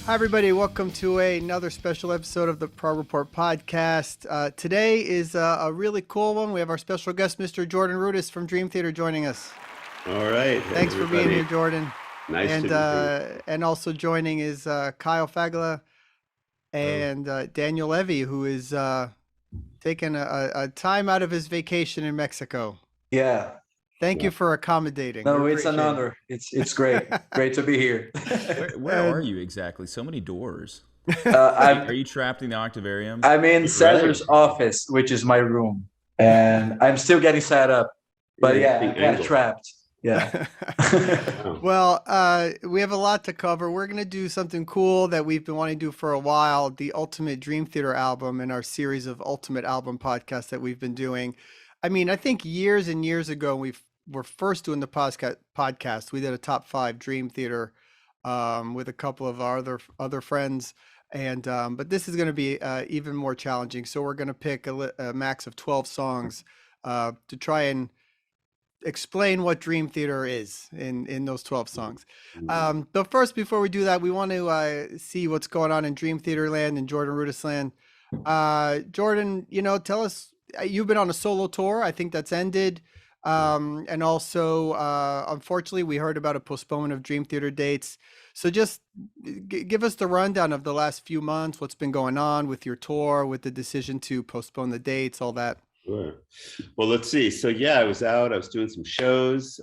Hi, everybody. Welcome to another special episode of the Prog Report podcast. Today is a really cool one. We have our special guest, Mr. Jordan Rudess from Dream Theater, joining us. All right. Hey, Thanks for being here, Jordan. Nice and to be here. And also joining is Kyle Fagla and Daniel Levy, who is taking a time out of his vacation in Mexico. Yeah. Thank you for accommodating. No, it's an honor. It's great. Great to be here. Where are you exactly? So many doors. Are you trapped in the Octavarium? I'm in Cesar's office, which is my room, and I'm still getting set up. But yeah, I'm kind of trapped. Yeah. Well, we have a lot to cover. We're going to do something cool that we've been wanting to do for a while, the Ultimate Dream Theater album in our series of Ultimate Album podcasts that we've been doing. I mean, I think years and years ago, we were first doing the podcast. We did a top 5 Dream Theater with a couple of our other friends. And but this is going to be even more challenging. So we're going to pick a max of 12 songs to try and explain what Dream Theater is in those 12 songs. But first, before we do that, we want to see what's going on in Dream Theater land and Jordan Rudess land. Jordan, tell us, you've been on a solo tour. I think that's ended. And also, unfortunately, we heard about a postponement of Dream Theater dates. So just give us the rundown of the last few months, what's been going on with your tour, with the decision to postpone the dates, all that. Sure. Well, let's see. So yeah, I was doing some shows,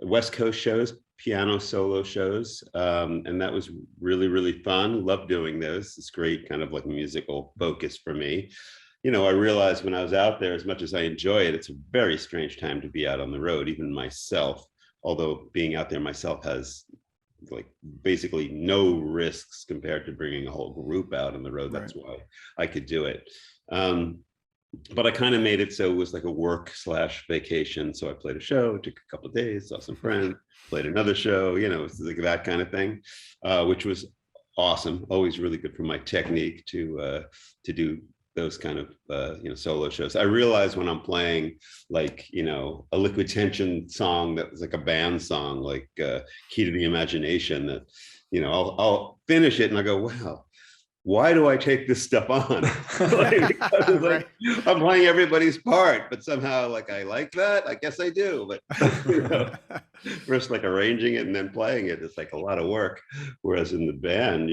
West Coast shows, piano solo shows. And that was really, really fun. Love doing those. It's great kind of like musical focus for me. I realized when I was out there, as much as I enjoy it, it's a very strange time to be out on the road, even myself, although being out there myself has like basically no risks compared to bringing a whole group out on the road. That's why I could do it. But I kind of made it so it was like a work/vacation. So I played a show, took a couple of days, saw some friends, played another show, it's like that kind of thing, which was awesome. Always really good for my technique to do those kind of solo shows. I realize when I'm playing like a Liquid Tension song that was like a band song, like Key to the Imagination, that I'll finish it and I go, wow, why do I take this stuff on? Like, I'm playing everybody's part, but somehow like I like that. I guess I do, but first like arranging it and then playing it, it's like a lot of work. Whereas in the band,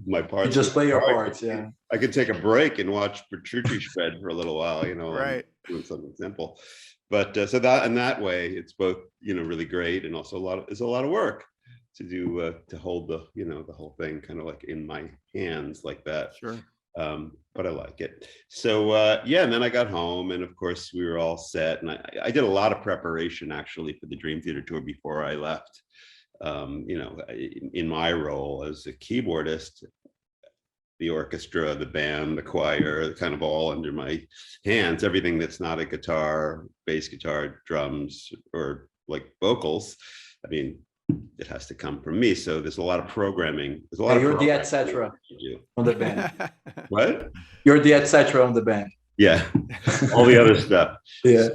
my parts, you just play your parts. Yeah, I could take a break and watch Petrucci shred for a little while. Right, doing something simple. But so that in that way, it's both really great and also it's a lot of work to do to hold the the whole thing kind of like in my hands like that. Sure. But I like it. So and then I got home and of course we were all set, and I did a lot of preparation actually for the Dream Theater tour before I left. In my role as a keyboardist, the orchestra, the band, the choir, kind of all under my hands. Everything that's not a guitar, bass guitar, drums, or like vocals, I mean, it has to come from me. So there's a lot of programming. There's a lot of you're the etc. on the band. What? You're the etc. on the band. Yeah, all the other stuff. Yeah.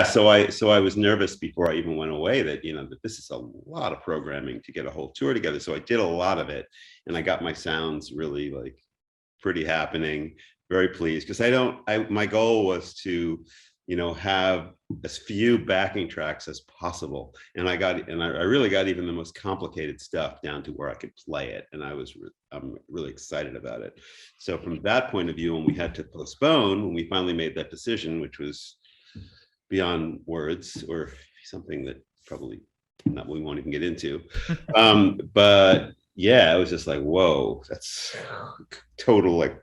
So I was nervous before I even went away that that this is a lot of programming to get a whole tour together. So I did a lot of it, and I got my sounds really like pretty happening. Very pleased because my goal was to have as few backing tracks as possible, and I really got even the most complicated stuff down to where I could play it, and I'm really excited about it. So from that point of view, when we had to postpone, when we finally made that decision, which was beyond words, or something that probably not we won't even get into, but yeah, it was just like, whoa, that's total like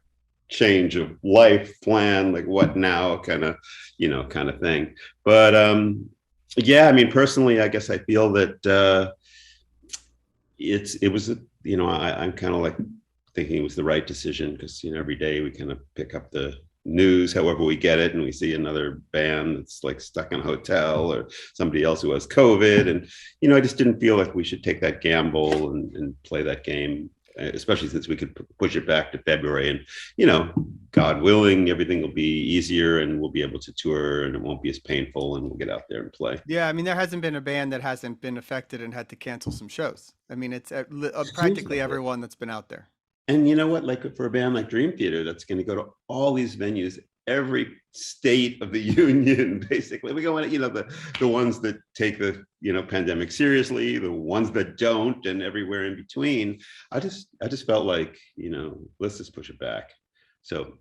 change of life plan, like what now kind of thing. But yeah, I mean, personally, I guess I feel that I'm kind of like thinking it was the right decision, because every day we kind of pick up the news however we get it, and we see another band that's like stuck in a hotel, or somebody else who has COVID, and I just didn't feel like we should take that gamble and play that game especially since we could push it back to February. And, you know, God willing, everything will be easier and we'll be able to tour and it won't be as painful and we'll get out there and play. Yeah, I mean, there hasn't been a band that hasn't been affected and had to cancel some shows. I mean, it's practically everyone that's been out there. And you know what, like for a band like Dream Theater, that's going to go to all these venues, every state of the union, basically. We go in, you know, the ones that take the, you know, pandemic seriously, the ones that don't, and everywhere in between. I just felt like, you know, let's just push it back. So,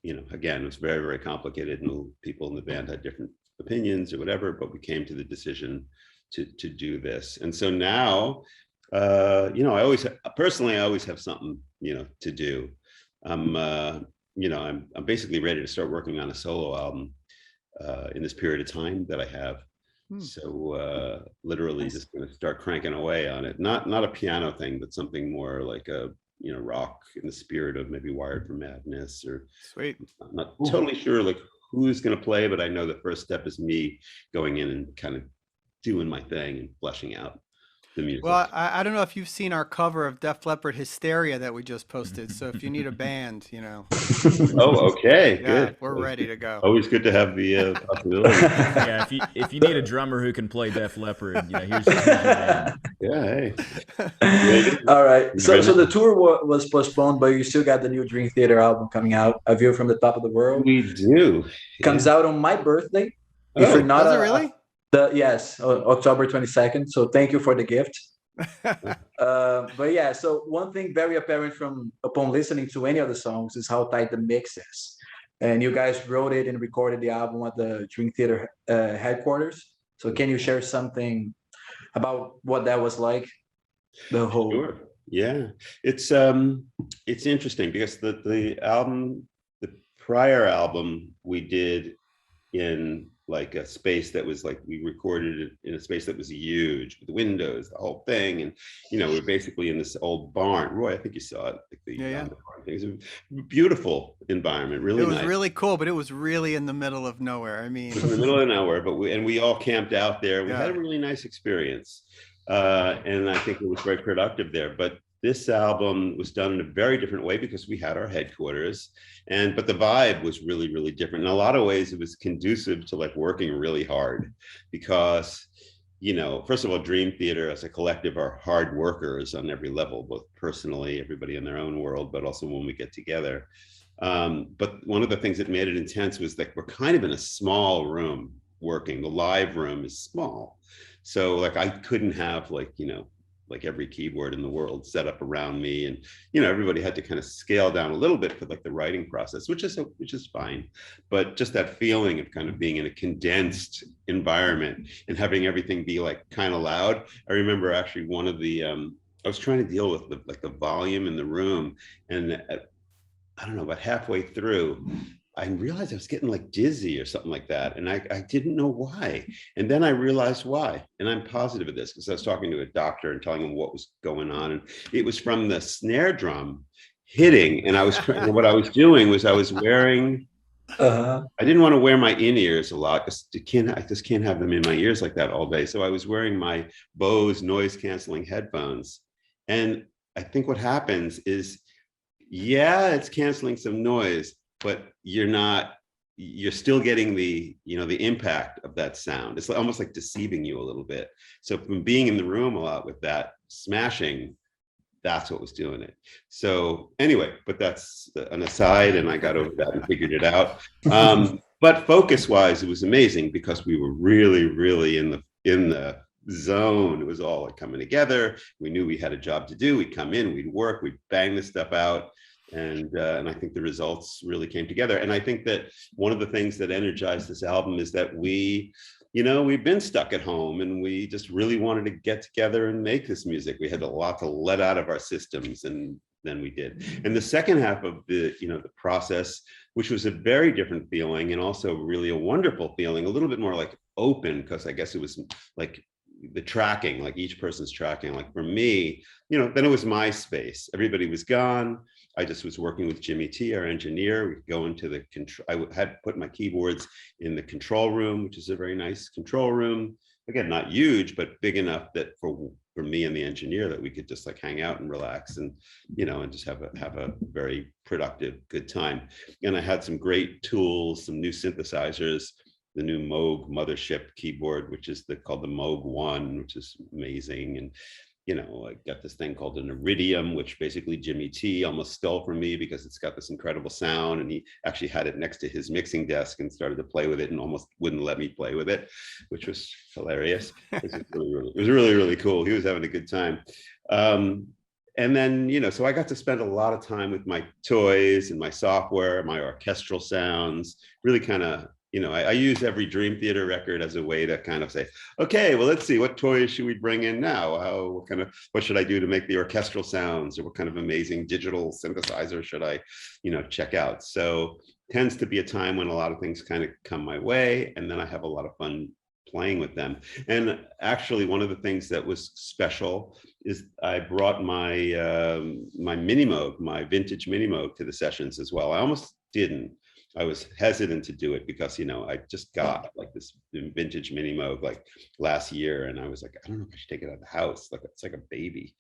you know, again, it was very, very complicated and people in the band had different opinions or whatever, but we came to the decision to do this. And so now, you know, I always have something, you know, to do. You know, I'm basically ready to start working on a solo album in this period of time that I have. So literally Nice. just going to start cranking away on it. Not a piano thing, but something more like a, you know, rock in the spirit of maybe Wired for Madness or. Sweet. I'm not totally sure like who's going to play, but I know the first step is me going in and kind of doing my thing and fleshing out the music. Well, I don't know if you've seen our cover of Def Leppard Hysteria that we just posted. So if you need a band, you know. Oh, okay, Yeah, good. we're ready to go. Always good to have the possibility. Yeah, if you need a drummer who can play Def Leppard, you know, here's your band. Yeah, hey. All right. So the tour was postponed, but you still got the new Dream Theater album coming out, A View from the Top of the World. We do. Comes out on my birthday. Oh, If you're not Does it really? Yes, October 22nd. So thank you for the gift. But yeah, so one thing very apparent from upon listening to any of the songs is how tight the mix is. And you guys wrote it and recorded the album at the Dream Theater headquarters. So can you share something about what that was like? The whole. Sure. Yeah, it's interesting because the album, the prior album we did in like a space that was like, we recorded it in a space that was huge with windows, the whole thing. And, you know, we're basically in this old barn. Roy, I think you saw it. Like Yeah. It was a beautiful environment, really nice. It was really cool, but it was really in the middle of nowhere. I mean, It was in the middle of nowhere, but we all camped out there. We Yeah. had a really nice experience. And I think it was very productive there. But this album was done in a very different way because we had our headquarters, but the vibe was really, really different. In a lot of ways, it was conducive to like working really hard because, you know, first of all, Dream Theater as a collective are hard workers on every level, both personally, everybody in their own world, but also when we get together. But one of the things that made it intense was that we're kind of in a small room working. The live room is small. So like I couldn't have like, you know, like every keyboard in the world set up around me. And, you know, everybody had to kind of scale down a little bit for like the writing process, which is fine. But just that feeling of kind of being in a condensed environment and having everything be like kind of loud. I remember actually one of the, I was trying to deal with the volume in the room. And I don't know, about halfway through, I realized I was getting like dizzy or something like that. And I didn't know why. And then I realized why. And I'm positive of this because I was talking to a doctor and telling him what was going on. And it was from the snare drum hitting. And I was what I was doing was I was wearing, I didn't want to wear my in-ears a lot because I just can't have them in my ears like that all day. So I was wearing my Bose noise canceling headphones. And I think what happens is, yeah, it's canceling some noise, but you're still getting the, you know, the impact of that sound. It's almost like deceiving you a little bit. So from being in the room a lot with that smashing, that's what was doing it. So anyway, but that's an aside, and I got over that and figured it out. But focus wise, it was amazing because we were really, really in the zone. It was all like coming together. We knew we had a job to do. We'd come in, we'd work, we'd bang this stuff out. And I think the results really came together. And I think that one of the things that energized this album is that we've been stuck at home and we just really wanted to get together and make this music. We had a lot to let out of our systems, and then we did. And the second half of the process, which was a very different feeling and also really a wonderful feeling, a little bit more like open, because I guess it was like the tracking, like each person's tracking. Like for me, then it was my space. Everybody was gone. I just was working with Jimmy T, our engineer. We'd go into the control. I had put my keyboards in the control room, which is a very nice control room. again, not huge, but big enough that for me and the engineer that we could just like hang out and relax and, and just have a very productive, good time. And I had some great tools, some new synthesizers, the new Moog mothership keyboard, which is called the Moog 1, which is amazing. And I got this thing called an Iridium, which basically Jimmy T almost stole from me because it's got this incredible sound. And he actually had it next to his mixing desk and started to play with it and almost wouldn't let me play with it, which was hilarious. It was really, really cool. He was having a good time. And then, so I got to spend a lot of time with my toys and my software, my orchestral sounds, really kind of, I use every Dream Theater record as a way to kind of say, okay, well, let's see, what toys should we bring in now? What should I do to make the orchestral sounds? Or what kind of amazing digital synthesizer should I, check out? So tends to be a time when a lot of things kind of come my way. And then I have a lot of fun playing with them. And actually, one of the things that was special is I brought my my Mini Moog, my vintage Mini Moog to the sessions as well. I almost didn't. I was hesitant to do it because, I just got like this vintage Mini Moog like last year. And I was like, I don't know if I should take it out of the house. Like, it's like a baby.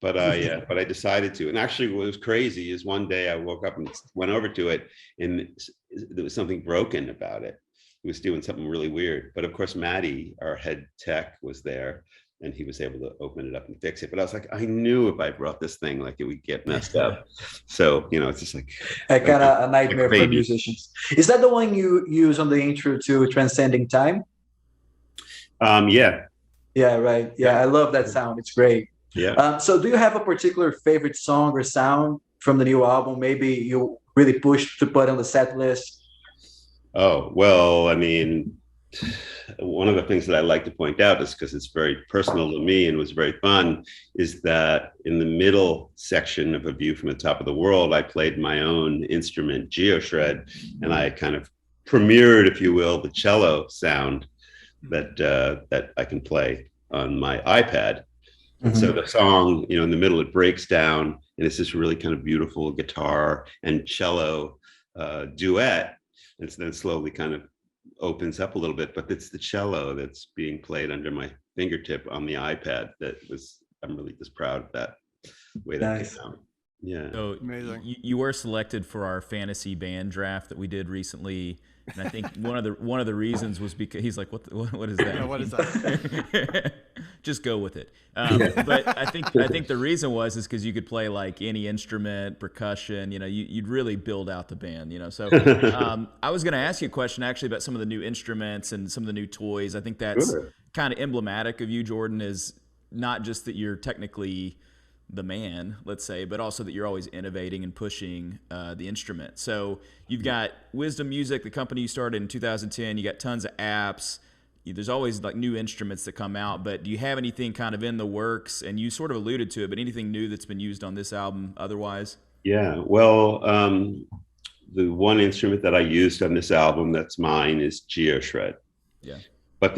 But I decided to. And actually what was crazy is one day I woke up and went over to it and there was something broken about it. It was doing something really weird. But of course, Maddie, our head tech, was there and he was able to open it up and fix it. But I was like, I knew if I brought this thing, like it would get messed up. So, it's just like kind of a nightmare for musicians. Is that the one you use on the intro to Transcending Time? Yeah. Yeah, right. Yeah, I love that sound. It's great. Yeah. So do you have a particular favorite song or sound from the new album? Maybe you really pushed to put on the set list? Oh, well, I mean, one of the things that I like to point out is because it's very personal to me and was very fun, is that in the middle section of A View from the Top of the World, I played my own instrument, GeoShred, and I kind of premiered, if you will, the cello sound that I can play on my iPad. And so the song, in the middle, it breaks down and it's this really kind of beautiful guitar and cello duet. And then slowly kind of opens up a little bit, but it's the cello that's being played under my fingertip on the iPad I'm really just proud of that way that came out. Yeah. So amazing. You were selected for our fantasy band draft that we did recently. And I think one of the reasons was because he's like, what is that? Yeah, what is that? Just go with it. But I think the reason is because you could play like any instrument, percussion. You'd really build out the band. So I was going to ask you a question actually about some of the new instruments and some of the new toys. I think that's kind of emblematic of you, Jordan. Is not just that you're technically the man, let's say, but also that you're always innovating and pushing the instrument. So you've got Wisdom Music, the company you started in 2010. You got tons of apps. There's always like new instruments that come out, but do you have anything kind of in the works? And you sort of alluded to it, but anything new that's been used on this album otherwise? Yeah, well, the one instrument that I used on this album that's mine is GeoShred. Yeah. But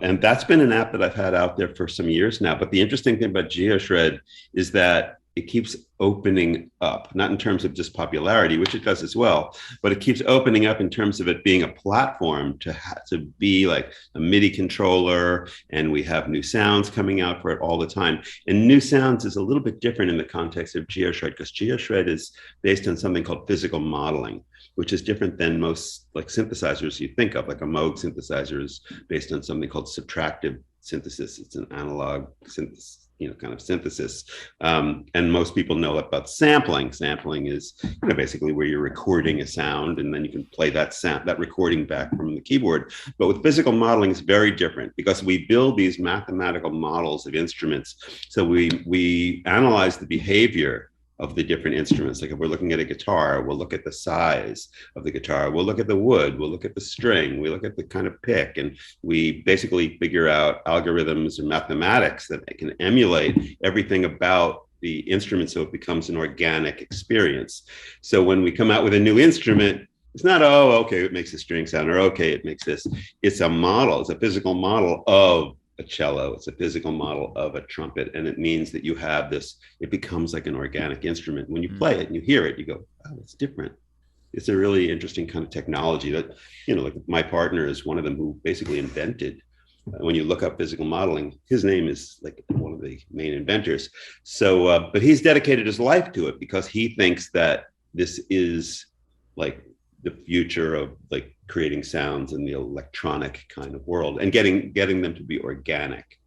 and that's been an app that I've had out there for some years now. But the interesting thing about GeoShred is that it keeps opening up, not in terms of just popularity, which it does as well, but it keeps opening up in terms of it being a platform to be like a MIDI controller. And we have new sounds coming out for it all the time. And new sounds is a little bit different in the context of GeoShred, because GeoShred is based on something called physical modeling, which is different than most like synthesizers you think of. Like a Moog synthesizer is based on something called subtractive synthesis. It's an analog synthesis, kind of synthesis. And most people know about sampling. Sampling is, basically where you're recording a sound and then you can play that recording back from the keyboard. But with physical modeling, it's very different because we build these mathematical models of instruments. So we analyze the behavior of the different instruments. Like if we're looking at a guitar, we'll look at the size of the guitar, we'll look at the wood, we'll look at the string, we look at the kind of pick, and we basically figure out algorithms and mathematics that can emulate everything about the instrument so it becomes an organic experience. So when we come out with a new instrument, it's not, oh, okay, it makes a string sound, or okay, it makes this. It's a model, it's a physical model of a cello, it's a physical model of a trumpet, and it means that you have this, it becomes like an organic instrument. When you play it and you hear it, you go, oh, it's different. It's a really interesting kind of technology that, like my partner is one of them who basically invented when you look up physical modeling, his name is like one of the main inventors. So, but he's dedicated his life to it because he thinks that this is like the future of like creating sounds in the electronic kind of world and getting them to be organic,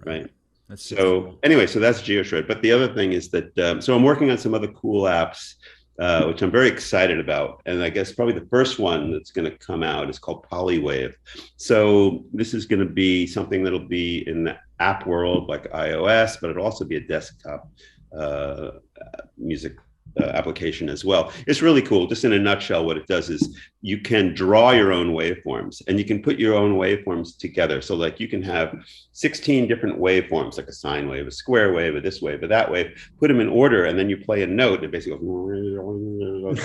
right? So anyway, so that's GeoShred. But the other thing is that, so I'm working on some other cool apps, which I'm very excited about. And I guess probably the first one that's going to come out is called Polywave. So this is going to be something that'll be in the app world like iOS, but it'll also be a desktop music application as well. It's really cool. Just in a nutshell, what it does is you can draw your own waveforms and you can put your own waveforms together. So like you can have 16 different waveforms, like a sine wave, a square wave, a this wave, a that wave, put them in order, and then you play a note and basically goes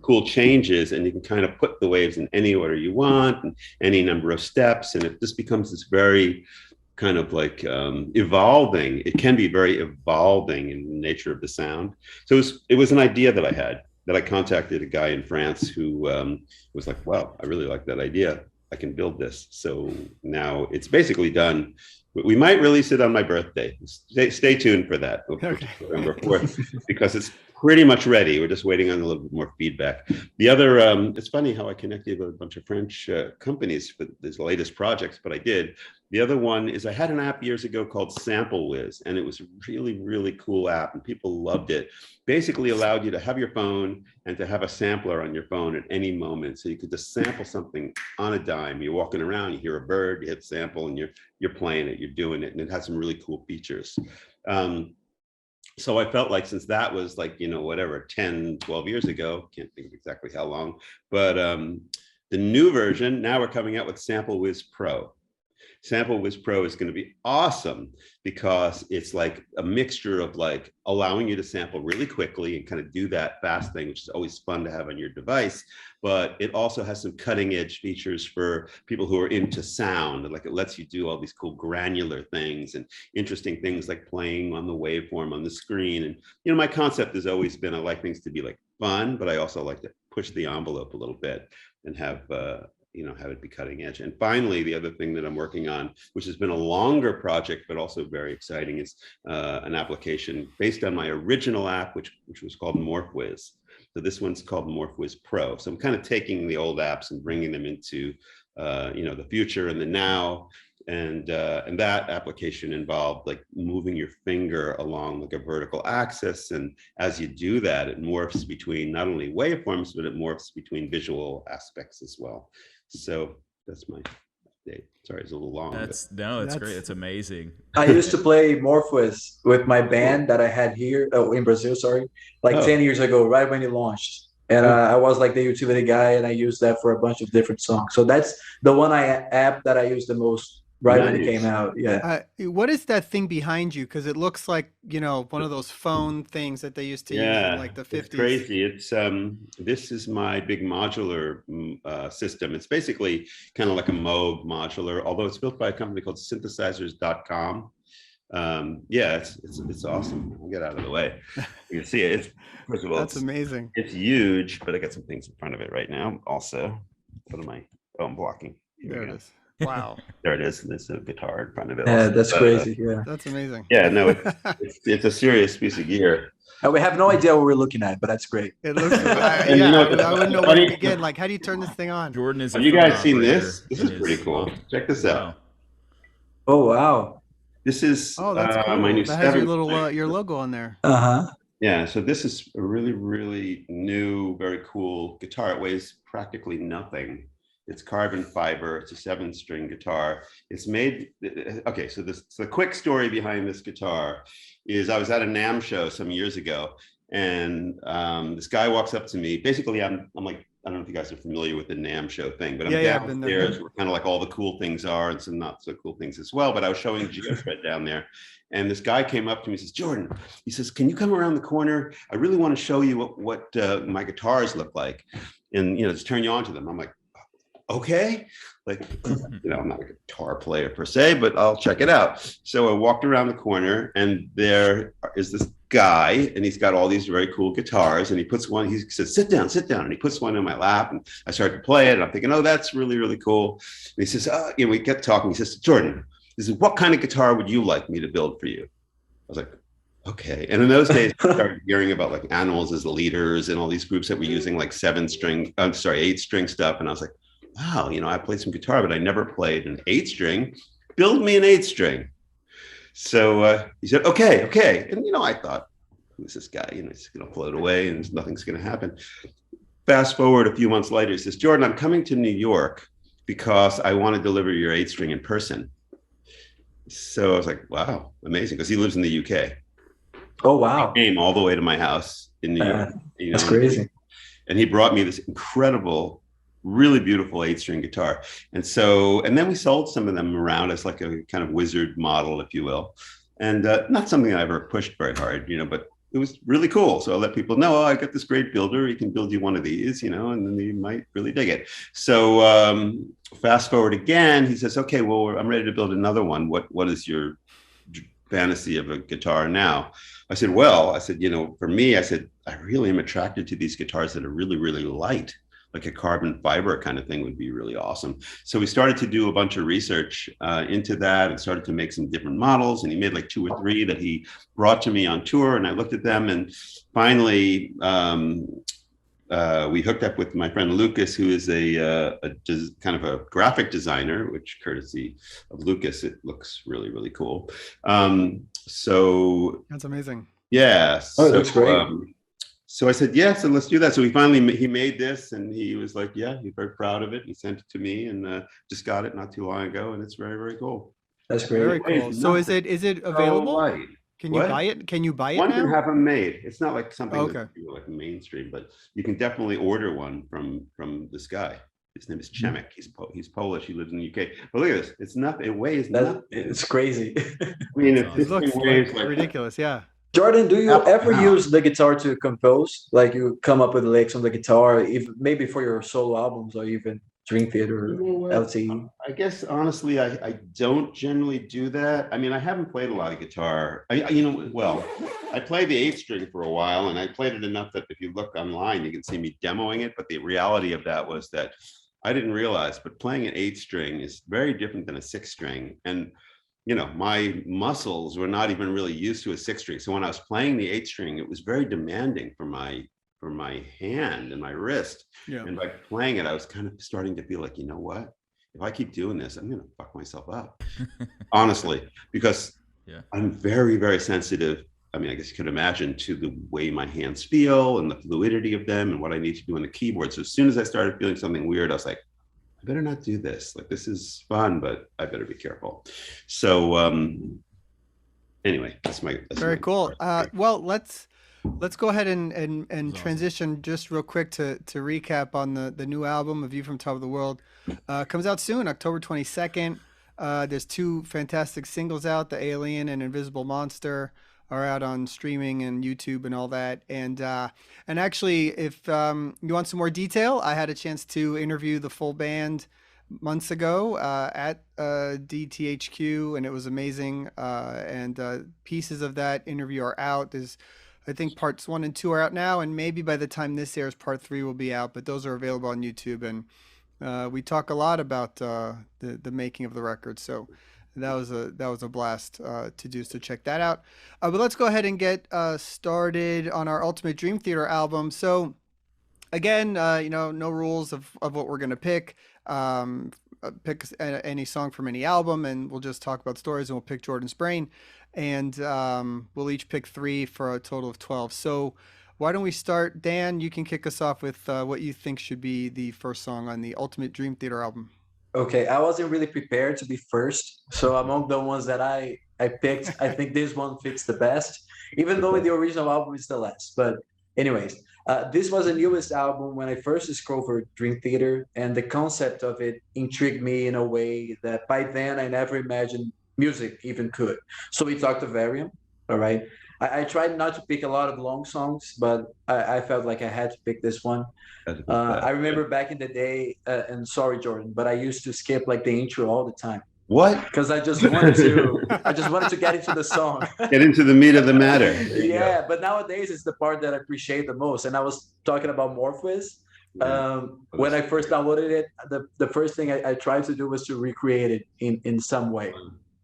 cool changes, and you can kind of put the waves in any order you want and any number of steps, and it just becomes this very kind of like evolving. It can be very evolving in the nature of the sound. So it was an idea that I had, that I contacted a guy in France who was like, wow, I really like that idea. I can build this. So now it's basically done. We might release it on my birthday. Stay tuned for that, Okay. November 4th, because it's pretty much ready. We're just waiting on a little bit more feedback. The other, it's funny how I connected with a bunch of French companies for these latest projects, but I did. The other one is I had an app years ago called Sample Whiz, and it was a really, really cool app, and people loved it. Basically allowed you to have your phone and to have a sampler on your phone at any moment. So you could just sample something on a dime. You're walking around, you hear a bird, you hit sample, and you're playing it, you're doing it, and it had some really cool features. So I felt like, since that was like, you know, whatever, 10, 12 years ago, can't think of exactly how long, but the new version, now we're coming out with Sample Whiz Pro. Sample Whiz Pro is going to be awesome because it's like a mixture of like allowing you to sample really quickly and kind of do that fast thing, which is always fun to have on your device. But it also has some cutting edge features for people who are into sound. Like it lets you do all these cool granular things and interesting things like playing on the waveform on the screen. And, you know, my concept has always been I like things to be like fun, but I also like to push the envelope a little bit and have, you know, have it be cutting edge. And finally, the other thing that I'm working on, which has been a longer project, but also very exciting, is an application based on my original app, which was called MorphWiz. So this one's called MorphWiz Pro. So I'm kind of taking the old apps and bringing them into, you know, the future and the now. And that application involved like moving your finger along like a vertical axis. And as you do that, it morphs between not only waveforms, but it morphs between visual aspects as well. So that's my update. Sorry, it's a little long. That's great. It's amazing. I used to play Morphwis with my band that I had here in Brazil, like 10 years ago, right when it launched. And I was like the utility guy, and I used that for a bunch of different songs. So that's the one app that I used the most when it came out. Yeah. What is that thing behind you? Because it looks like, you know, one of those phone things that they used to use in like the 50s. It's crazy. It's this is my big modular system. It's basically kind of like a Moog modular, although it's built by a company called synthesizers.com. Yeah, it's awesome. I'll get out of the way. You can see it. It's, first of all, that's amazing. It's huge, but I got some things in front of it right now. Also, what am I? Oh, I'm blocking. There it is. Wow. There it is. There's a guitar in front of it. Yeah, that's crazy. Yeah, that's amazing. Yeah, no, it's a serious piece of gear. We have no idea what we're looking at, but that's great. It looks. I wouldn't know where to begin. Like, how do you turn this thing on? Jordan is. Have you guys seen this? This is pretty cool. Check this out. Oh wow. This is that's cool. my new. That has your little your logo on there. Yeah, so this is a really, really new, very cool guitar. It weighs practically nothing. It's carbon fiber. It's a 7-string guitar. It's made. Okay, so the quick story behind this guitar is I was at a NAMM show some years ago, and this guy walks up to me. Basically, I'm like, I don't know if you guys are familiar with the NAMM show thing, but I'm downstairs where kind of like all the cool things are and some not so cool things as well. But I was showing GeoShred down there, and this guy came up to me and says, Jordan, he says, can you come around the corner? I really want to show you what my guitars look like, and you know, just turn you on to them. I'm like, okay, like, I'm not a guitar player per se, but I'll check it out. So I walked around the corner, and there is this guy, and he's got all these very cool guitars, and he says, sit down, and he puts one in my lap, and I started to play it, and I'm thinking, oh, that's really, really cool. And he says, we get talking, he says, Jordan, he says, what kind of guitar would you like me to build for you? I was like, okay. And in those days, I started hearing about like Animals as Leaders and all these groups that were using like 8-string stuff. And I was like, wow, I played some guitar, but I never played an 8-string. Build me an 8-string. So he said, okay. And, I thought, who's this guy? He's going to float away and nothing's going to happen. Fast forward a few months later, he says, Jordan, I'm coming to New York because I want to deliver your 8-string in person. So I was like, wow, amazing. Because he lives in the UK. Oh, wow. He came all the way to my house in New York. That's crazy. And he brought me this incredible, really beautiful 8-string guitar. And then we sold some of them around as like a kind of wizard model, if you will. And not something I ever pushed very hard, but it was really cool. So I let people know, I got this great builder. He can build you one of these, and then you might really dig it. So fast forward again, he says, okay, well, I'm ready to build another one. What is your fantasy of a guitar now? I said, for me, I really am attracted to these guitars that are really, really light. Like a carbon fiber kind of thing would be really awesome. So we started to do a bunch of research into that and started to make some different models. And he made like 2 or 3 that he brought to me on tour. And I looked at them, and finally we hooked up with my friend Lucas, who is a kind of a graphic designer, which courtesy of Lucas, it looks really, really cool. So that's amazing. Yeah. Oh, that's great. So I said, yeah, so let's do that. So he made this, and he was like, yeah, he's very proud of it. He sent it to me, and just got it not too long ago. And it's very, very cool. That's great. Very cool. So is it available? Right. Can you buy it? Can you buy it One now? can have them made. It's not like something Okay. that's like mainstream, but you can definitely order one from this guy. His name is Chemek. He's Polish. He lives in the UK. But look at this. It's nothing. It weighs nothing. It's crazy. I mean, if It this looks thing weighs like ridiculous. Yeah. Jordan, do you ever use the guitar to compose? Like you come up with licks on the guitar, even maybe for your solo albums or even Dream Theater, LTE? I guess honestly, I don't generally do that. I mean, I haven't played a lot of guitar. I played the 8-string for a while, and I played it enough that if you look online, you can see me demoing it. But the reality of that was that I didn't realize, but playing an 8-string is very different than a 6-string. And my muscles were not even really used to a 6-string. So when I was playing the 8-string, it was very demanding for my hand and my wrist. Yeah. And by playing it, I was kind of starting to feel like, you know what? If I keep doing this, I'm going to fuck myself up. Honestly, because I'm very, very sensitive. I mean, I guess you could imagine, to the way my hands feel and the fluidity of them and what I need to do on the keyboard. So as soon as I started feeling something weird, I was like, I better not do this. Like, this is fun, but I better be careful. So anyway, that's very cool. Well, let's go ahead and transition just real quick to recap on the new album, A View from Top of the World. Comes out soon, October 22nd. There's 2 fantastic singles out, The Alien and Invisible Monster, are out on streaming and YouTube and all that. And actually, if you want some more detail, I had a chance to interview the full band months ago at DTHQ, and it was amazing. And pieces of that interview are out. I think parts 1 and 2 are out now, and maybe by the time this airs, part 3 will be out. But those are available on YouTube, and we talk a lot about the making of the record. So that was a blast to do. So check that out. But let's go ahead and get started on our Ultimate Dream Theater album. So again, no rules of what we're gonna pick. Pick any song from any album, and we'll just talk about stories, and we'll pick Jordan's brain, and we'll each pick 3 for a total of 12. So why don't we start? Dan, you can kick us off with what you think should be the first song on the Ultimate Dream Theater album. Okay, I wasn't really prepared to be first. So among the ones that I picked, I think this one fits the best, even though the original album is the last. But anyways, this was the newest album when I first discovered Dream Theater, and the concept of it intrigued me in a way that by then I never imagined music even could. So it's Octavarium, all right? I tried not to pick a lot of long songs, but I felt like I had to pick this one. That's that. I remember back in the day, and sorry, Jordan, but I used to skip like the intro all the time What? because I just wanted to get into the song. Get into the meat of the matter. Yeah, but nowadays it's the part that I appreciate the most. And I was talking about Morpheus. When I first downloaded it, the first thing I tried to do was to recreate it in some way.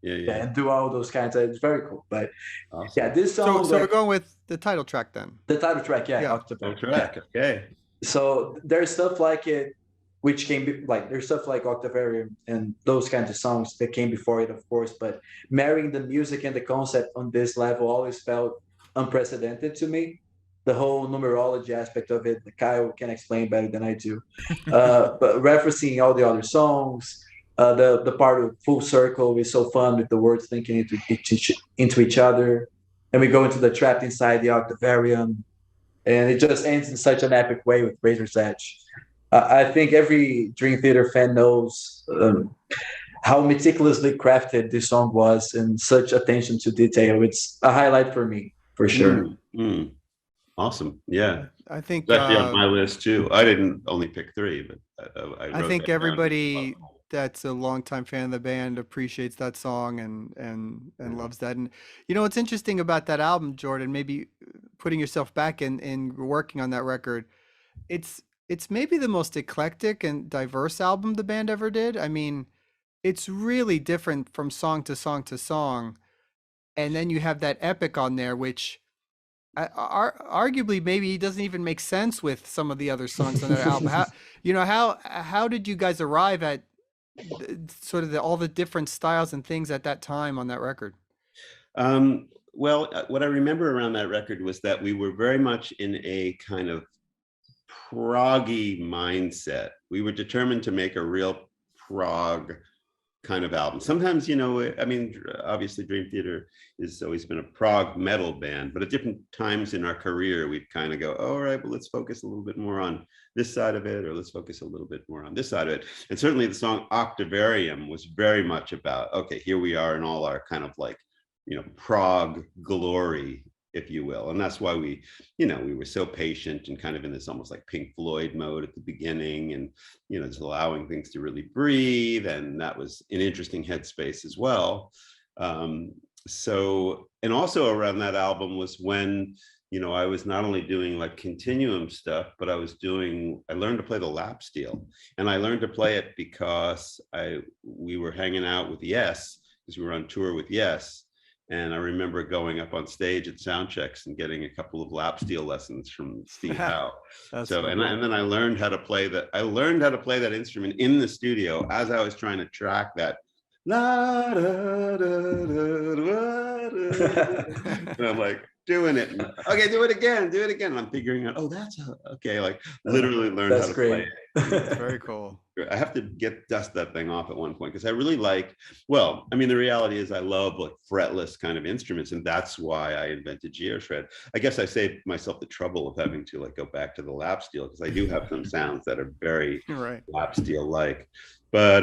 Yeah, and do all those kinds of. It's very cool. But awesome. yeah, this song. So we're going with the title track then. The title track, yeah. Title track. Yeah. Okay. So there's stuff like it, which came like there's stuff like Octavarium and those kinds of songs that came before it, of course. But marrying the music and the concept on this level always felt unprecedented to me. The whole numerology aspect of it, Kyle can explain better than I do. But referencing all the other songs, the part of full circle is so fun with the words linking into each other, and we go into the trapped inside the Octavarium, and it just ends in such an epic way with Razor's Edge. I think every Dream Theater fan knows how meticulously crafted this song was and such attention to detail. It's a highlight for me, for sure. Awesome. Yeah. I think it's actually on my list too. I didn't only pick 3, but I think everybody that's a longtime fan of the band appreciates that song and loves that. And you know what's interesting about that album, Jordan, maybe putting yourself back in working on that record, it's maybe the most eclectic and diverse album the band ever did. I mean, it's really different from song to song to song. And then you have that epic on there, which arguably maybe doesn't even make sense with some of the other songs on that album. How did you guys arrive at sort of all the different styles and things at that time on that record? Well, what I remember around that record was that we were very much in a kind of proggy mindset. We were determined to make a real prog kind of album. Sometimes, I mean, obviously Dream Theater has always been a prog metal band, but at different times in our career, we'd kind of go, all right, well, let's focus a little bit more on this side of it, or let's focus a little bit more on this side of it. And certainly the song Octavarium was very much about, okay, here we are in all our kind of like, prog glory, if you will. And that's why we were so patient and kind of in this almost like Pink Floyd mode at the beginning, and, just allowing things to really breathe. And that was an interesting headspace as well. So, and also around that album was when, I was not only doing like continuum stuff, but I learned to play the lap steel. And I learned to play it because we were hanging out with Yes, because we were on tour with Yes. And I remember going up on stage at sound checks and getting a couple of lap steel lessons from Steve Howe. And then I learned how to play that. I learned how to play that instrument in the studio as I was trying to track that. La, da, da, da, da, da. And I'm like doing it. And, okay, do it again. And I'm figuring out, that's okay. Like literally learned how to play it. That's very cool. I have to dust that thing off at one point because I really the reality is I love like fretless kind of instruments, and that's why I invented GeoShred. I guess I saved myself the trouble of having to like go back to the lap steel because I do have some sounds that are very lap steel like. But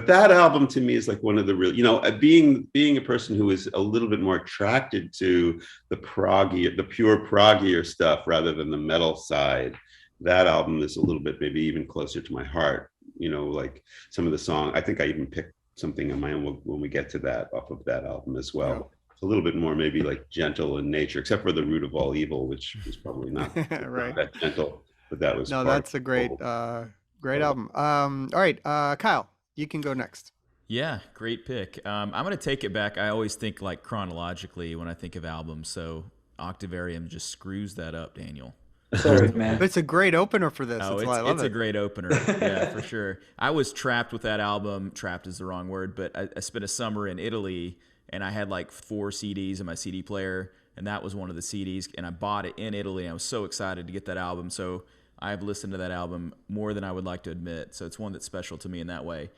that album to me is like one of the real, being a person who is a little bit more attracted to the pure proggier stuff rather than the metal side. That album is a little bit maybe even closer to my heart, like some of the song. I think I even picked something on my own when we get to that off of that album as well. Yeah. It's a little bit more maybe like gentle in nature, except for The Root of All Evil, which was probably not, not that gentle, but that was. No, that's a great album. All right, Kyle, you can go next. Yeah, great pick. I'm going to take it back. I always think like chronologically when I think of albums, so Octavarium just screws that up, Daniel. Sorry, man. But it's a great opener for this. Oh, That's why I love it. It's a great opener. Yeah, for sure. I was trapped with that album. Trapped is the wrong word, but I spent a summer in Italy, and I had like 4 CDs in my CD player, and that was one of the CDs, and I bought it in Italy, and I was so excited to get that album. So I've listened to that album more than I would like to admit. So it's one that's special to me in that way.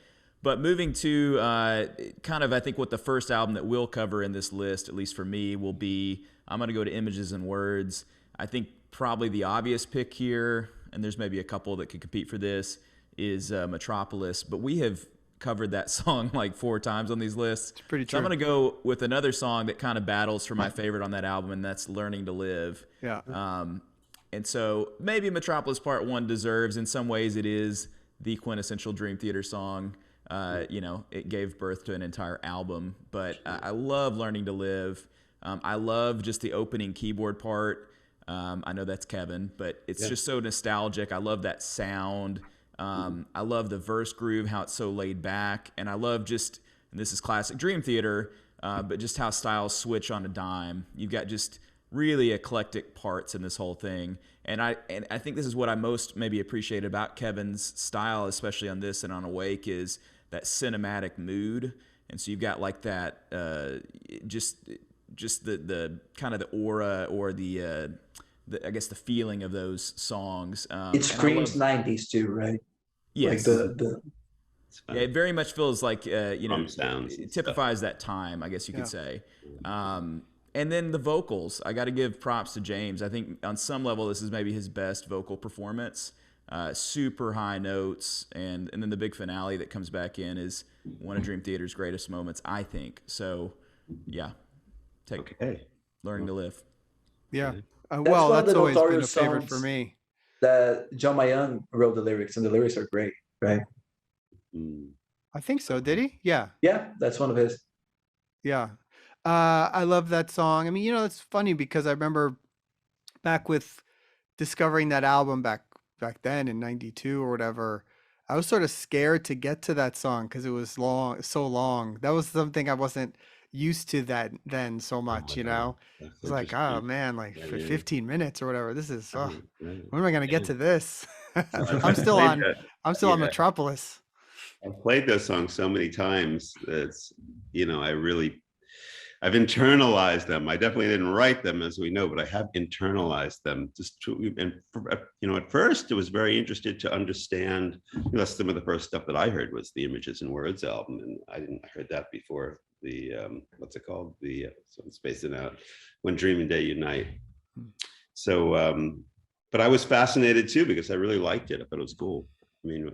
But moving to kind of, I think what the first album that we'll cover in this list, at least for me, will be, I'm going to go to Images and Words. I think probably the obvious pick here, and there's maybe a couple that could compete for this, is Metropolis. But we have covered that song like 4 times on these lists. It's pretty So true. I'm going to go with another song that kind of battles for my favorite on that album, and that's Learning to Live. Yeah. And so maybe Metropolis Part 1 deserves, in some ways it is the quintessential Dream Theater song. You know, it gave birth to an entire album, but I love Learning to Live. I love just the opening keyboard part. I know that's Kevin, but it's just so nostalgic. I love that sound. I love the verse groove, how it's so laid back. And I love just, and this is classic Dream Theater, but just how styles switch on a dime. You've got just really eclectic parts in this whole thing. And I think this is what I most maybe appreciate about Kevin's style, especially on this and on Awake, is that cinematic mood. And so you've got like that, just the kind of the aura or the I guess the feeling of those songs. It screams 90s too, right? Yes. Like the yeah, it very much feels like you know, sounds it typifies that time, I guess you could say. And then the vocals, I got to give props to James. I think on some level this is maybe his best vocal performance. Super high notes, and then the big finale that comes back in is one of Dream Theater's greatest moments, I think. So, yeah, take Learning to Live. Yeah. That's Well, one of that's the always been a notorious favorite for songs me. that John Mayan wrote the lyrics, and the lyrics are great, right? I think so. Did he? Yeah. Yeah, that's one of his. Yeah. I love that song. I mean, you know, it's funny because I remember back with discovering that album back then in 92 or whatever, I was sort of scared to get to that song because it was so long. That was something I wasn't used to that then so much, you know? It's like, oh man, like for 15 minutes or whatever, this is, when am I going to get to this? I'm still on Metropolis. I've played those songs so many times. It's, you know, I've internalized them. I definitely didn't write them, as we know, but I have internalized them. And you know, at first, it was very interested to understand. You know, some of the first stuff that I heard was the Images and Words album, and I heard that before the what's it called? The so I'm spacing out, When Dream and Day Unite. So, but I was fascinated too because I really liked it. I thought it was cool. I mean,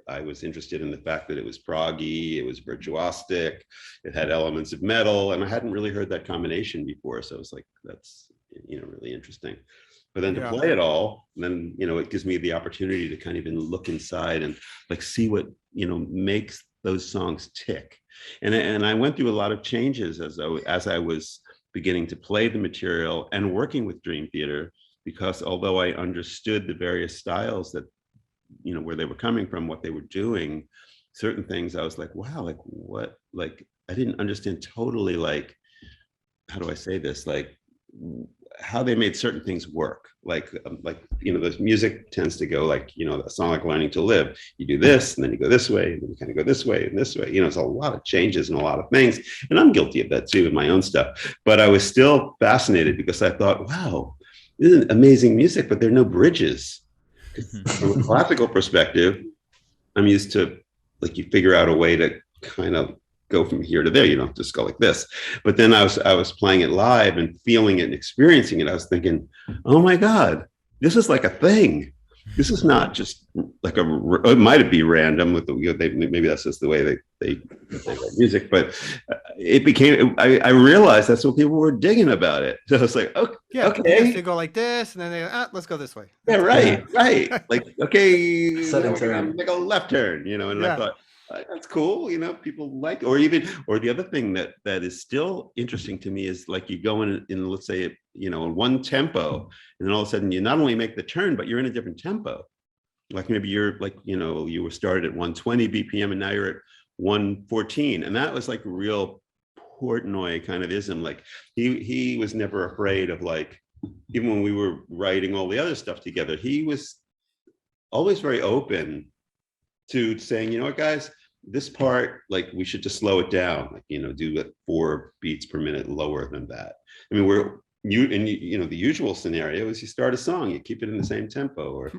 I was interested in the fact that it was proggy, it was virtuosic, it had elements of metal, and I hadn't really heard that combination before. So I was like, that's, you know, really interesting. But then to play it all, then, you know, it gives me the opportunity to kind of even look inside and like see what, you know, makes those songs tick. And I went through a lot of changes as I was beginning to play the material and working with Dream Theater, because although I understood the various styles that, you know, where they were coming from, what they were doing, certain things I was like, wow, like what, like I didn't understand totally, like, how do I say this, like how they made certain things work. Like, you know, the music tends to go like, you know, a song like Learning to Live, you do this and then you go this way and then you kind of go this way and this way, you know, it's a lot of changes and a lot of things, and I'm guilty of that too in my own stuff. But I was still fascinated because I thought, wow, this is amazing music, but there are no bridges. From a classical perspective, I'm used to, like, you figure out a way to kind of go from here to there. You don't just go like this. But then I was playing it live and feeling it and experiencing it. I was thinking, oh my God, this is like a thing. This is not just like it might be random with maybe that's just the way they write music, but it became, I realized that's what people were digging about it. So I was like, okay, yeah, okay. They go like this and then they let's go this way. Yeah, right. Like, okay, Sudden we're turn. gonna make a left turn, you know, and I thought, that's cool, you know, people like, or the other thing that is still interesting to me is like you go in let's say, you know, in one tempo, and then all of a sudden you not only make the turn, but you're in a different tempo. Like maybe you're like, you know, you were started at 120 BPM and now you're at 114. And that was like a real Portnoy kind of ism. Like he was never afraid of, like, even when we were writing all the other stuff together, he was always very open to saying, you know what, guys, this part, like, we should just slow it down, like, you know, do it 4 beats per minute lower than that. I mean, you know, the usual scenario is you start a song, you keep it in the same tempo, or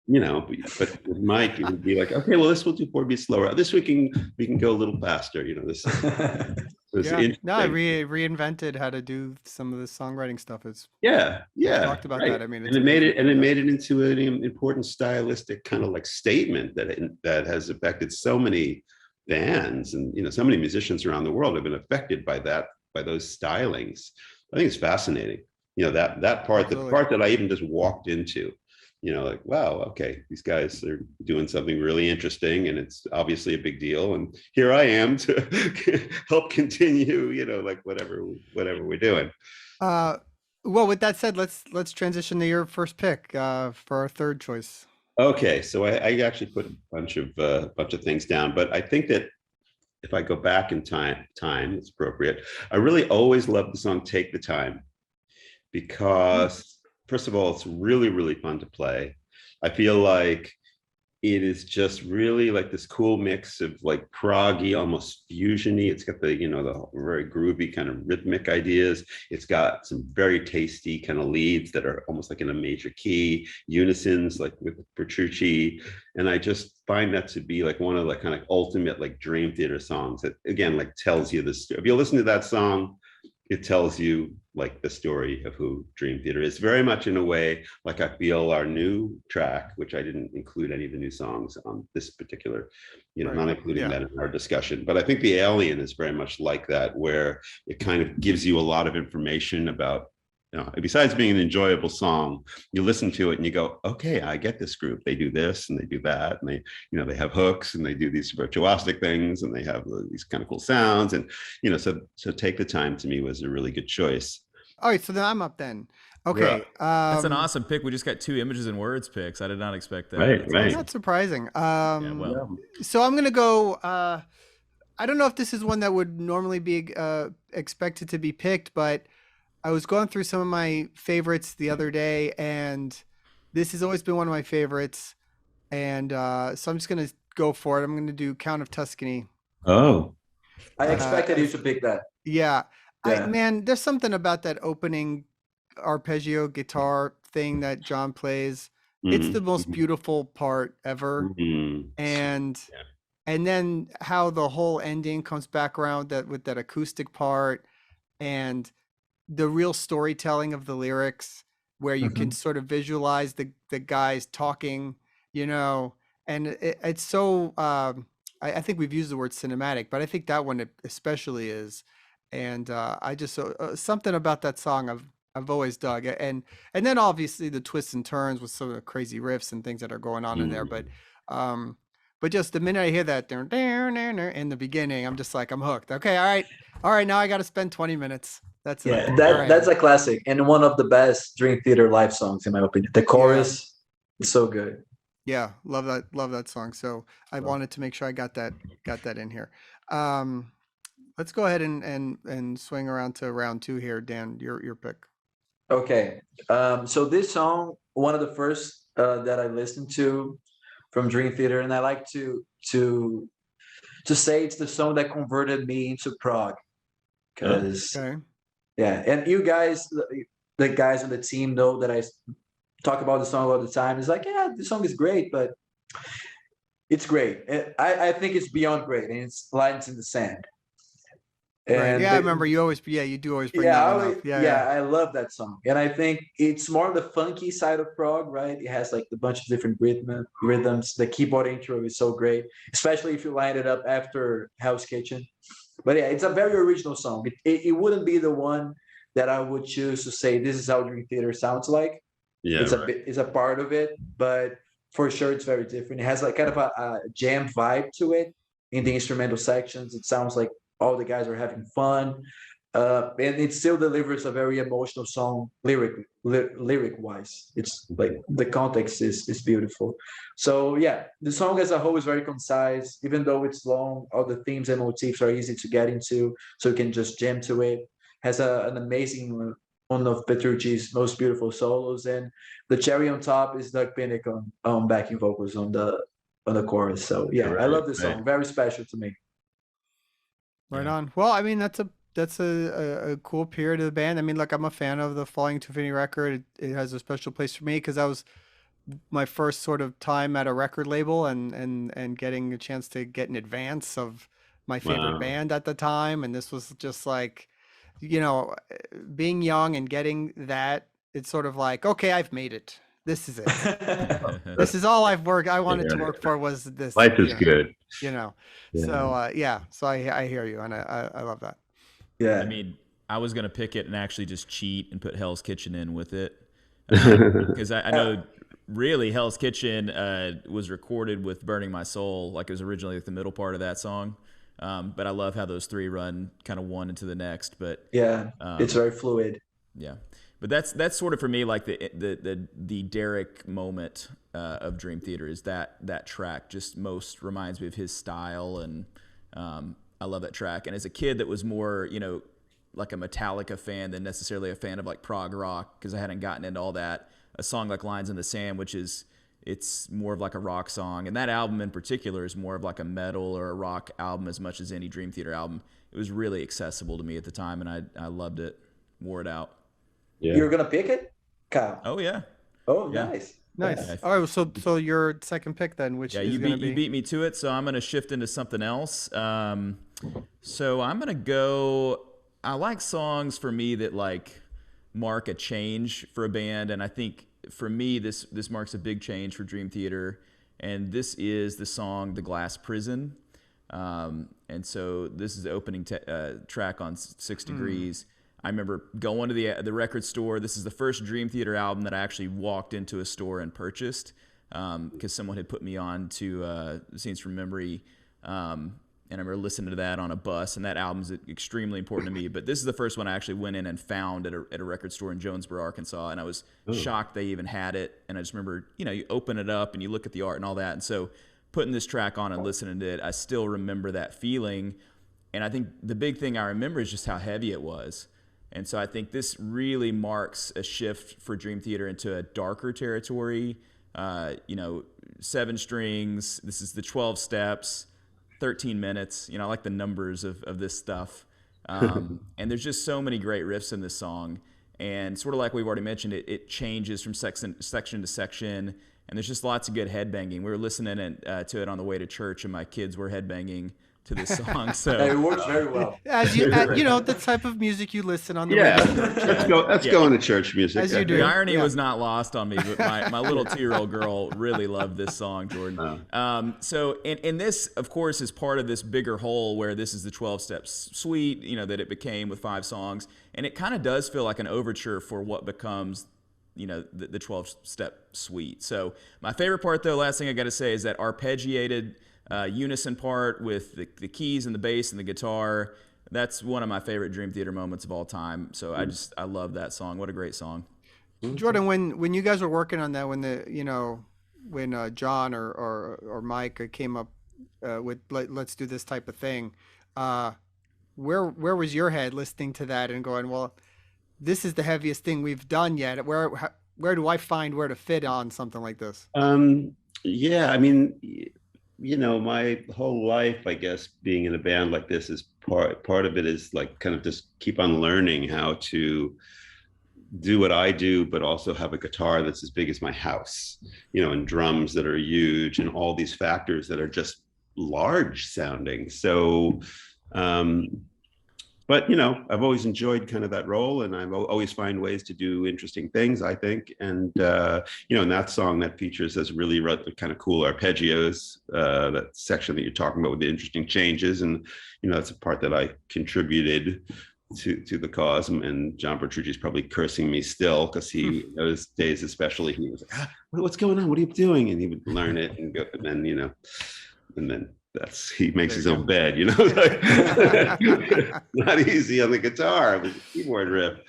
you know, but with Mike, it would be like, okay, well, this we'll do 4 beats slower. This we can go a little faster, you know. This no, I reinvented how to do some of the songwriting stuff. It's we talked about that. I mean, it made it into an important stylistic kind of like statement that has affected so many bands, and so many musicians around the world have been affected by those stylings. I think it's fascinating. That part, the part that I even just walked into, like, wow, okay, these guys are doing something really interesting, and it's obviously a big deal. And here I am to help continue, like whatever we're doing. Well, with that said, let's transition to your first pick for our third choice. Okay, so I actually put a bunch of things down, but I think that if I go back in time, it's appropriate. I really always love the song "Take the Time," because first of all, it's really, really fun to play. I feel like it is just really like this cool mix of like proggy, almost fusiony. It's got the, the very groovy kind of rhythmic ideas. It's got some very tasty kind of leads that are almost like in a major key, unisons like with Petrucci. And I just find that to be like one of the kind of ultimate like Dream Theater songs that, again, like tells you this. If you listen to that song, it tells you like the story of who Dream Theater is, very much in a way like I feel our new track, which I didn't include any of the new songs on this particular, not including that in our discussion. But I think The Alien is very much like that, where it kind of gives you a lot of information about, besides being an enjoyable song, you listen to it and you go, okay, I get this group. They do this and they do that, and they have hooks and they do these virtuosic things and they have these kind of cool sounds, and so Take the Time to me was a really good choice. All right, so then I'm up then. Okay, that's an awesome pick. We just got 2 images and words picks. I did not expect that. Right. Not surprising. Well, so I'm gonna go. I don't know if this is one that would normally be expected to be picked, but I was going through some of my favorites the other day, and this has always been one of my favorites. And so I'm just going to go for it. I'm going to do Count of Tuscany. Oh. I expected you to pick that. Yeah. Yeah. Man, there's something about that opening arpeggio guitar thing that John plays. It's the most beautiful part ever. And then how the whole ending comes back around with that acoustic part, and the real storytelling of the lyrics, where you can sort of visualize the guys talking, and it's so I think we've used the word cinematic, but I think that one especially is. And I just something about that song I've always dug, and then obviously the twists and turns with some of the crazy riffs and things that are going on in there, but just the minute I hear that in the beginning, I'm just like, I'm hooked. Okay, all right, now I got to spend 20 minutes. That's that's a classic and one of the best Dream Theater live songs in my opinion. The chorus is so good. Yeah, love that song. So I wanted to make sure I got that in here. Let's go ahead and swing around to round 2 here. Dan, your pick. Okay, so this song, one of the first that I listened to from Dream Theater, and I like to say it's the song that converted me into prog, because and you guys, the guys on the team, know that I talk about the song all the time. It's like, the song is great, but it's great. I think it's beyond great, and it's Lines in the Sand. And I remember you do always bring that one up. I love that song, and I think it's more on the funky side of prog, right? It has like a bunch of different rhythms. The keyboard intro is so great, especially if you line it up after Hell's Kitchen. But it's a very original song. It wouldn't be the one that I would choose to say this is how Dream Theater sounds like. It's a part of it, but for sure it's very different. It has like kind of a jam vibe to it in the instrumental sections. It sounds like all the guys are having fun, and it still delivers a very emotional song lyric wise. It's like the context is beautiful. So the song as a whole is very concise. Even though it's long, all the themes and motifs are easy to get into, so you can just jam to it. Has an amazing one of Petrucci's most beautiful solos, and the cherry on top is Doug Pinnick on backing vocals on the chorus. So I love this song. Very special to me. Right on. Well, I mean, that's a cool period of the band. I mean, look, I'm a fan of the Falling to Infinity record. It has a special place for me because that was my first sort of time at a record label, and getting a chance to get in advance of my favorite band at the time. And this was just like, being young and getting that, it's sort of like, okay, I've made it. This is it. This is all I've worked. I wanted to work for was this. Life is good. You know. Yeah. So yeah. So I hear you, and I love that. Yeah. I mean, I was gonna pick it and actually just cheat and put Hell's Kitchen in with it, because I know really Hell's Kitchen was recorded with Burning My Soul, like it was originally like the middle part of that song. But I love how those three run kind of one into the next. But yeah, it's very fluid. Yeah, but that's sort of for me like the Derek moment of Dream Theater is that track just most reminds me of his style, and I love that track. And as a kid that was more like a Metallica fan than necessarily a fan of like prog rock, because I hadn't gotten into all that, a song like Lines in the Sand, which is it's more of like a rock song, and that album in particular is more of like a metal or a rock album as much as any Dream Theater album. It was really accessible to me at the time, and I loved it. Wore it out. Yeah. You're gonna pick it, Kyle? Oh yeah. Oh, Yeah. nice. Nice. Yeah. All right. So your second pick then, which is you going to be? You beat me to it, so I'm going to shift into something else. So I'm going to go. I like songs for me that like mark a change for a band, and I think for me this marks a big change for Dream Theater, and this is the song "The Glass Prison." And so this is the opening track on 6 Degrees. I remember going to the record store. This is the first Dream Theater album that I actually walked into a store and purchased, because someone had put me on to Scenes from Memory. And I remember listening to that on a bus, and that album's extremely important to me. But this is the first one I actually went in and found at a record store in Jonesboro, Arkansas, and I was shocked they even had it. And I just remember, you open it up and you look at the art and all that. And so putting this track on and listening to it, I still remember that feeling. And I think the big thing I remember is just how heavy it was. And so I think this really marks a shift for Dream Theater into a darker territory. 7 strings. This is the 12 steps. 13 minutes. I like the numbers of this stuff. And there's just so many great riffs in this song. And sort of like we've already mentioned, it changes from section to section. And there's just lots of good headbanging. We were listening to it on the way to church, and my kids were headbanging to this song. So it works very well. As the type of music you listen on the radio. Let's go into church music. As you do. The irony was not lost on me, but my little 2-year-old girl really loved this song, Jordan. So and this, of course, is part of this bigger whole where this is the 12-step suite, that it became with 5 songs. And it kind of does feel like an overture for what becomes the 12-step suite. So my favorite part, though, last thing I got to say, is that arpeggiated unison part with the keys and the bass and the guitar. That's one of my favorite Dream Theater moments of all time. So I love that song. What a great song. Jordan, when you guys were working on that, when John or Mike came up with let's do this type of thing, where was your head listening to that and going, well, this is the heaviest thing we've done yet. Where do I find where to fit on something like this? Yeah, I mean, my whole life, I guess, being in a band like this is part of it is like kind of just keep on learning how to do what I do, but also have a guitar that's as big as my house, and drums that are huge and all these factors that are just large sounding. So, but, I've always enjoyed kind of that role, and I always find ways to do interesting things, I think. And, in that song that features those really kind of cool arpeggios, that section that you're talking about with the interesting changes. And, that's a part that I contributed to the cause. And John Bertrucci is probably cursing me still, because those days especially, he was like, what's going on? What are you doing? And he would learn it and go, and then he makes his own bed, not easy on the guitar with the keyboard riff.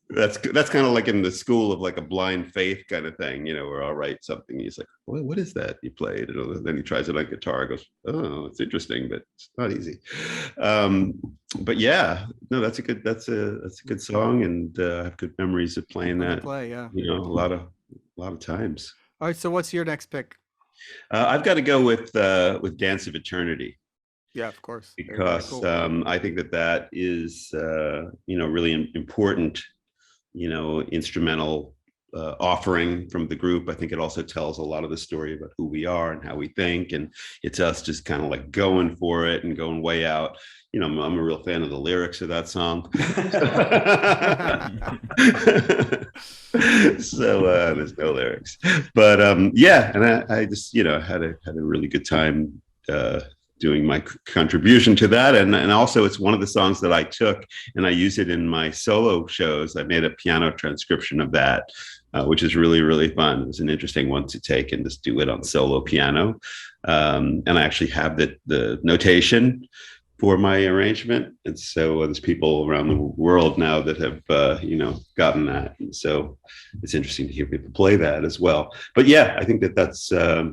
That's kind of like in the school of like a blind faith kind of thing, where I'll write something, he's like, what is that you played? And then he tries it on guitar, goes, oh, it's interesting, but it's not easy. But yeah, no, that's a good song, and I have good memories of playing that. A lot of times. All right, so what's your next pick? I've got to go with Dance of Eternity. Yeah, of course. Because cool. I think that is really important, instrumental offering from the group. I think it also tells a lot of the story about who we are and how we think, and it's us just kind of like going for it and going way out. You know, I'm a real fan of the lyrics of that song. So there's no lyrics, but yeah, and I just, you know, had a really good time doing my contribution to that. And also it's one of the songs that I took and I use it in my solo shows. I made a piano transcription of that, which is really, really fun. It was an interesting one to take and just do it on solo piano. And I actually have the notation for my arrangement. And so there's people around the world now that have, you know, gotten that. And so it's interesting to hear people play that as well. But yeah, I think that's a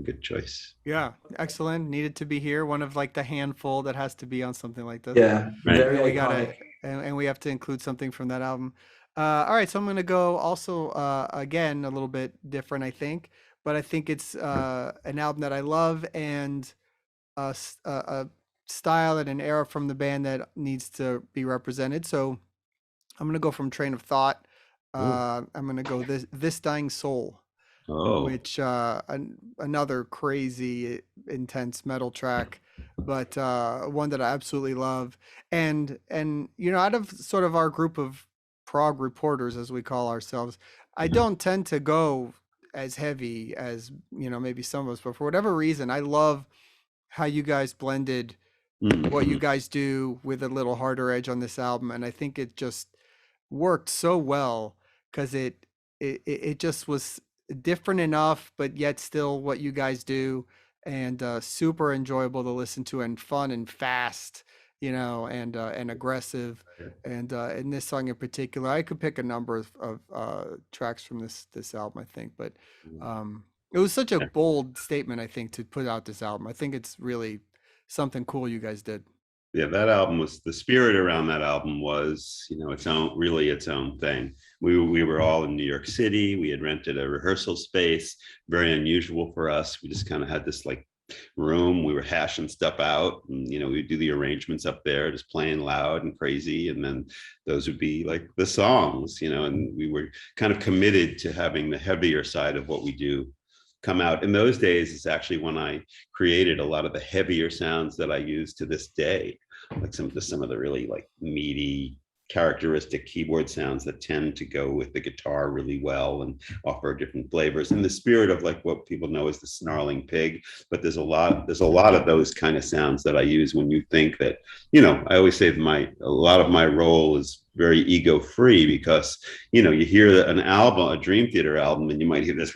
good choice. Yeah, excellent. Needed to be here. One of like the handful that has to be on something like this. Yeah, Right. very We iconic. gotta, and we have to include something from that album. All right, so I'm gonna go also again a little bit different, I think, but I think it's an album that I love and a style and an era from the band that needs to be represented. So I'm gonna go from Train of Thought. I'm gonna go This Dying Soul, Oh, which another crazy intense metal track, but one that I absolutely love. And you know, out of sort of our group of prog reporters, as we call ourselves, I don't tend to go as heavy as, you know, maybe some of us, but for whatever reason, I love how you guys blended what you guys do with a little harder edge on this album, and I think it just worked so well because it just was different enough, but yet still what you guys do, and super enjoyable to listen to, and fun and fast, you know, and aggressive. And in this song in particular, I could pick a number of tracks from this album, I think, but it was such a bold statement, I think, to put out this album. I think it's really something cool you guys did. yeah, that album was, the spirit around that album was, you know, its own thing. We were all in New York City. We had rented a rehearsal space, very unusual for us. We just kind of had this like room. We were hashing stuff out, and you know, we'd do the arrangements up there, just playing loud and crazy, and then those would be like the songs, you know. And we were kind of committed to having the heavier side of what we do come out. In those days, it's actually when I created a lot of the heavier sounds that I use to this day, like some of the really like meaty, characteristic keyboard sounds that tend to go with the guitar really well and offer different flavors, in the spirit of like what people know as the snarling pig. But there's a lot of those kind of sounds that I use when you think that, you know, I always say a lot of my role is very ego free, because, you know, you hear an album, a Dream Theater album, and you might hear this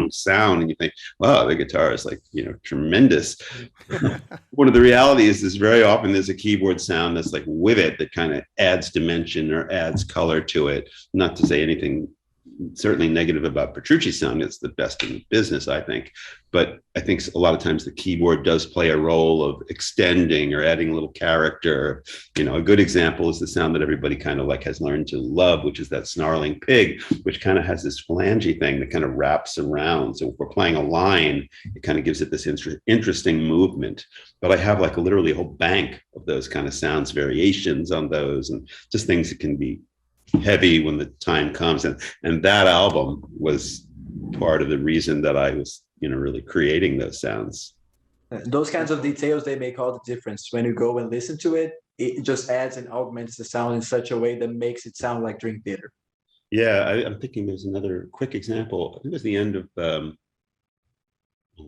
sound and you think, wow, the guitar is like, you know, tremendous. One of the realities is very often there's a keyboard sound that's like with it, that kind of adds dimension or adds color to it. Not to say anything certainly negative about Petrucci's sound. It's the best in the business, I think. But I think a lot of times the keyboard does play a role of extending or adding a little character. You know, a good example is the sound that everybody kind of like has learned to love, which is that snarling pig, which kind of has this flangey thing that kind of wraps around. So if we're playing a line, it kind of gives it this interesting movement. But I have like literally a whole bank of those kind of sounds, variations on those, and just things that can be heavy when the time comes. And that album was part of the reason that I was, you know, really creating those sounds. Those kinds of details, they make all the difference. When you go and listen to it, it just adds and augments the sound in such a way that makes it sound like Dream Theater. Yeah, I'm thinking there's another quick example. I think it was the end of oh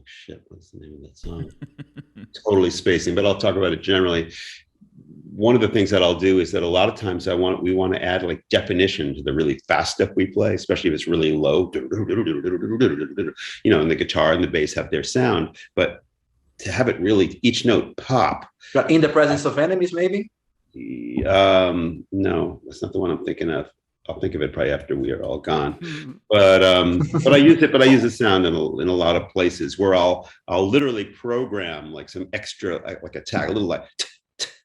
shit, what's the name of that song? Totally spacing, but I'll talk about it generally. One of the things that I'll do is that a lot of times we want to add like definition to the really fast stuff we play, especially if it's really low, you know, and the guitar and the bass have their sound, but to have it really each note pop. In the Presence of Enemies, maybe? No, that's not the one I'm thinking of. I'll think of it probably after we are all gone. But I use the sound in a lot of places where I'll literally program like some extra, like a tag, a little like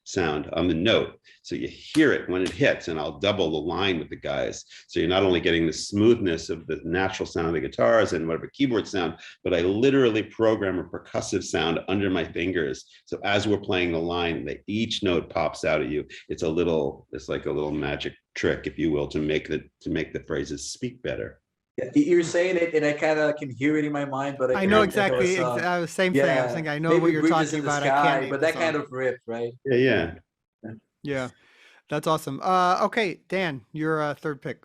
sound on the note, so you hear it when it hits, and I'll double the line with the guys, so you're not only getting the smoothness of the natural sound of the guitars and whatever keyboard sound, but I literally program a percussive sound under my fingers, so as we're playing the line, that each note pops out at you. It's like a little magic trick, if you will, to make the phrases speak better. Yeah, you're saying it, and I kind of can hear it in my mind, but I know can't think of a exactly. song. Same thing. I was thinking, I know maybe what you're Bridges talking in the about. I can't Sky, name but the that song. kind of riff, right? Yeah. Yeah, that's awesome. Okay, Dan, your third pick.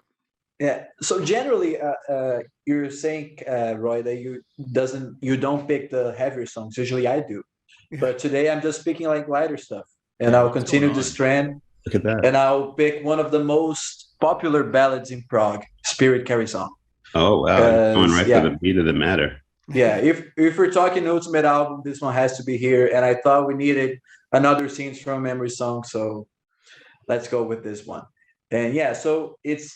Yeah. So generally, you're saying, Roy, that you don't pick the heavier songs. Usually, I do, but today I'm just picking like lighter stuff, and I'll continue this trend. Look at that. And I'll pick one of the most popular ballads in Prog, "Spirit Carries On." Oh wow, you're going right for the beat of the matter. Yeah, if we're talking ultimate album, this one has to be here. And I thought we needed another Scenes from Memory song, so let's go with this one. And yeah, so it's,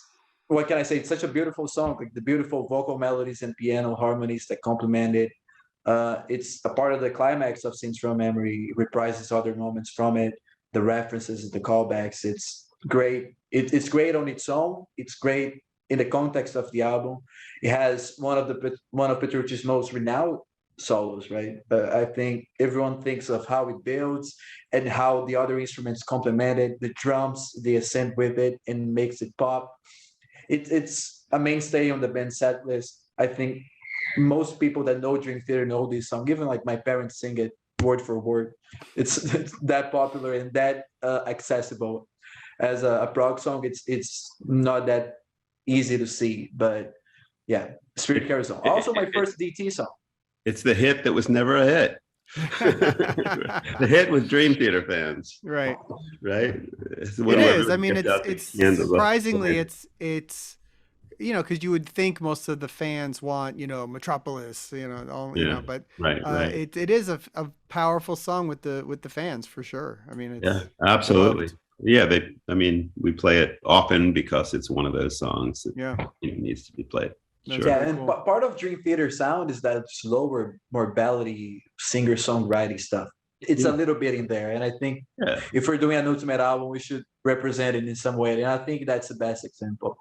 what can I say? It's such a beautiful song, like the beautiful vocal melodies and piano harmonies that complement it. It's a part of the climax of Scenes from Memory, reprises other moments from it, the references, the callbacks. It's great. It's great on its own. It's great in the context of the album. It has one of Petrucci's most renowned solos, right? I think everyone thinks of how it builds and how the other instruments complement it. The drums, they ascend with it and makes it pop. It's a mainstay on the band set list. I think most people that know Dream Theater know this song. Even like my parents sing it word for word. It's that popular and that accessible. As a Prog song, it's not that easy to see, but yeah, Spirit Carries On. Also, my first DT song. It's the hit that was never a hit. The hit was Dream Theater fans, right? It is. I mean, it's surprisingly, it's because you would think most of the fans want Metropolis, but it is a powerful song with the fans for sure. I mean, it's absolutely. We play it often because it's one of those songs that needs to be played. Sure. Yeah, and part of Dream Theater sound is that slower, more ballady singer-songwriting stuff. It's a little bit in there, and I think if we're doing an ultimate album, we should represent it in some way, and I think that's the best example.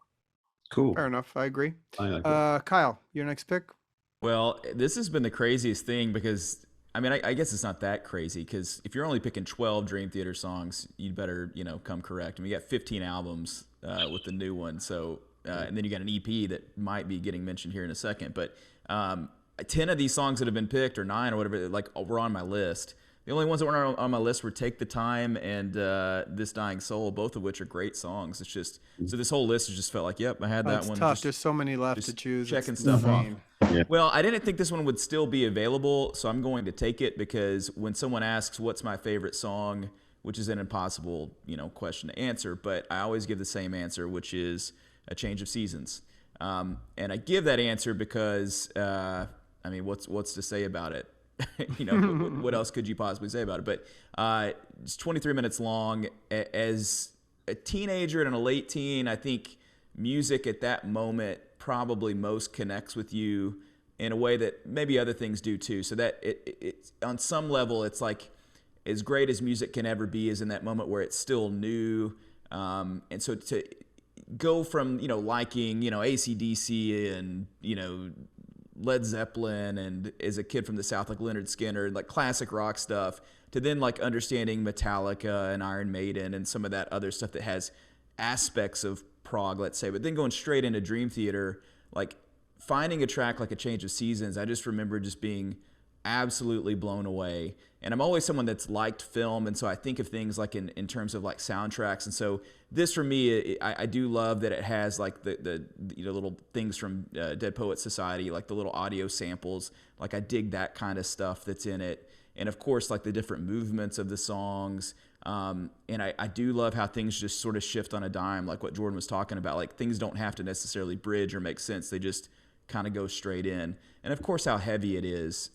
Cool. Fair enough. I agree. Kyle, your next pick? Well, this has been the craziest thing because, I guess it's not that crazy because if you're only picking 12 Dream Theater songs, you'd better, come correct. You got 15 albums with the new one, so and then you got an EP that might be getting mentioned here in a second. But 10 of these songs that have been picked, or 9 or whatever, were on my list. The only ones that weren't on my list were "Take the Time" and "This Dying Soul," both of which are great songs. It's just so this whole list has just felt like, yep, I had that one. It's tough. There's so many left to choose. Checking stuff off. Yeah. Well, I didn't think this one would still be available, so I'm going to take it because when someone asks what's my favorite song, which is an impossible, question to answer, but I always give the same answer, which is "A Change of Seasons." And I give that answer because, what's to say about it? What else could you possibly say about it? But it's 23 minutes long. As a teenager and a late teen, I think music at that moment probably most connects with you in a way that maybe other things do too. So that it on some level, it's like as great as music can ever be is in that moment where it's still new. And so to go from, liking, AC/DC and, Led Zeppelin and as a kid from the South, like Lynyrd Skynyrd, like classic rock stuff, to then like understanding Metallica and Iron Maiden and some of that other stuff that has aspects of prog, let's say, but then going straight into Dream Theater, like finding a track like "A Change of Seasons," I just remember just being absolutely blown away. And I'm always someone that's liked film, and so I think of things like in terms of like soundtracks. And so this for me, I do love that it has like the little things from Dead Poets Society, like the little audio samples. Like I dig that kind of stuff that's in it, and of course like the different movements of the songs. And I do love how things just sort of shift on a dime, like what Jordan was talking about. Like things don't have to necessarily bridge or make sense; they just kind of go straight in. And of course, how heavy it is.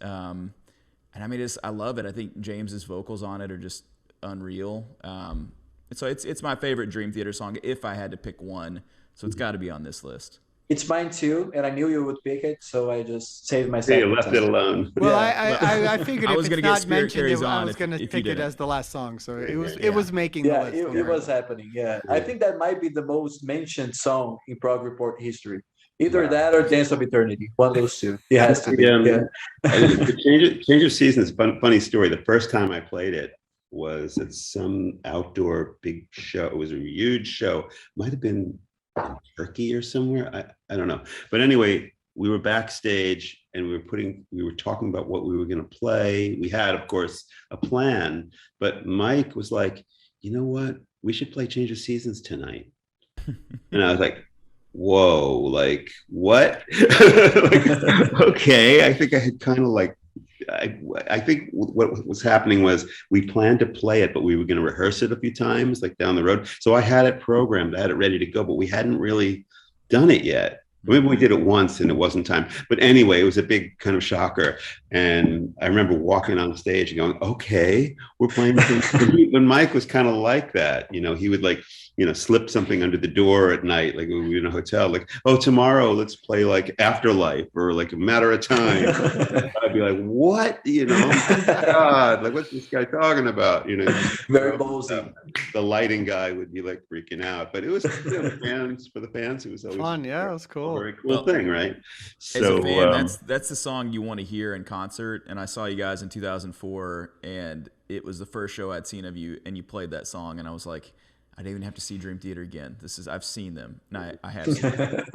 And I love it. I think James's vocals on it are just unreal. And so it's my favorite Dream Theater song if I had to pick one. So it's got to be on this list. It's mine too, and I knew you would pick it, so I just saved myself. You left it alone. Well, I figured if it's not mentioned, I was going to pick it as the last song. So it was making the list. It was happening. Yeah, I think that might be the most mentioned song in Prog Report history. Either that or Dance of Eternity. One of those two. It has to be. The Change of Seasons, funny story. The first time I played it was at some outdoor big show. It was a huge show. Might have been in Turkey or somewhere. I don't know. But anyway, we were backstage and we were talking about what we were going to play. We had, of course, a plan, but Mike was like, you know what? We should play Change of Seasons tonight. And I was like, whoa, like what? Like, okay. I think I had kind of like, I think what was happening was we planned to play it, but we were going to rehearse it a few times, like down the road. So I had it programmed, I had it ready to go, but we hadn't really done it yet. Maybe we did it once and it wasn't time. But anyway, it was a big kind of shocker. And I remember walking on stage and going, okay, we're playing. When Mike was kind of like that, you know, he would like, you know, slip something under the door at night, like we were in a hotel, like, oh, tomorrow let's play like Afterlife or like A Matter of Time. I'd be like, what? You know, oh my God, like what's this guy talking about? You know, very ballsy. The lighting guy would be like freaking out, but it was, you know, for the fans, it was always fun. Yeah, it was cool. Very cool thing, right? So, as a fan, that's the song you want to hear in concert. And I saw you guys in 2004, and it was the first show I'd seen of you, and you played that song, and I was like, I didn't even have to see Dream Theater again. I've seen them, and I have seen them.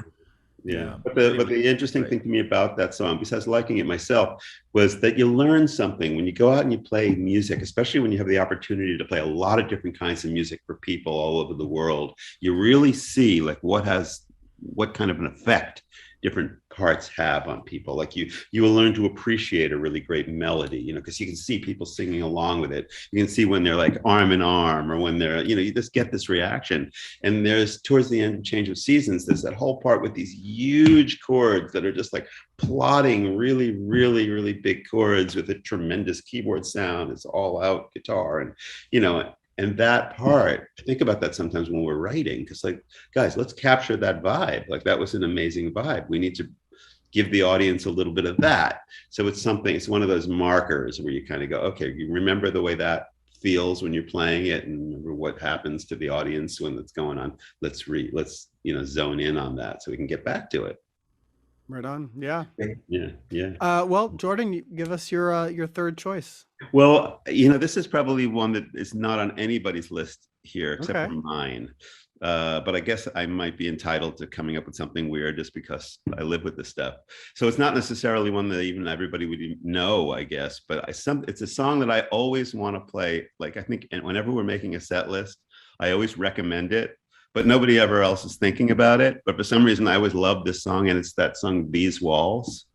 Yeah, but the interesting thing to me about that song, besides liking it myself, was that you learn something when you go out and you play music, especially when you have the opportunity to play a lot of different kinds of music for people all over the world. You really see like what kind of an effect different parts have on people. Like you will learn to appreciate a really great melody, you know, because you can see people singing along with it. You can see when they're like arm in arm, or when they're, you know, you just get this reaction. And there's towards the end of Change of Seasons, there's that whole part with these huge chords that are just like plotting really, really, really big chords with a tremendous keyboard sound. It's all out guitar, and, you know, and that part, I think about that sometimes when we're writing, because like, guys, let's capture that vibe. Like that was an amazing vibe. We need to give the audience a little bit of that. So it's one of those markers where you kind of go, okay, you remember the way that feels when you're playing it, and remember what happens to the audience when it's going on. Let's you know, zone in on that so we can get back to it. Right on. Yeah. Yeah. Well, Jordan, give us your third choice. Well, you know, this is probably one that is not on anybody's list here except for mine. But I guess I might be entitled to coming up with something weird just because I live with this stuff. So it's not necessarily one that even everybody would know, I guess. But it's a song that I always want to play. Like I think, and whenever we're making a set list, I always recommend it. But nobody ever else is thinking about it. But for some reason, I always love this song, and it's that song "These Walls."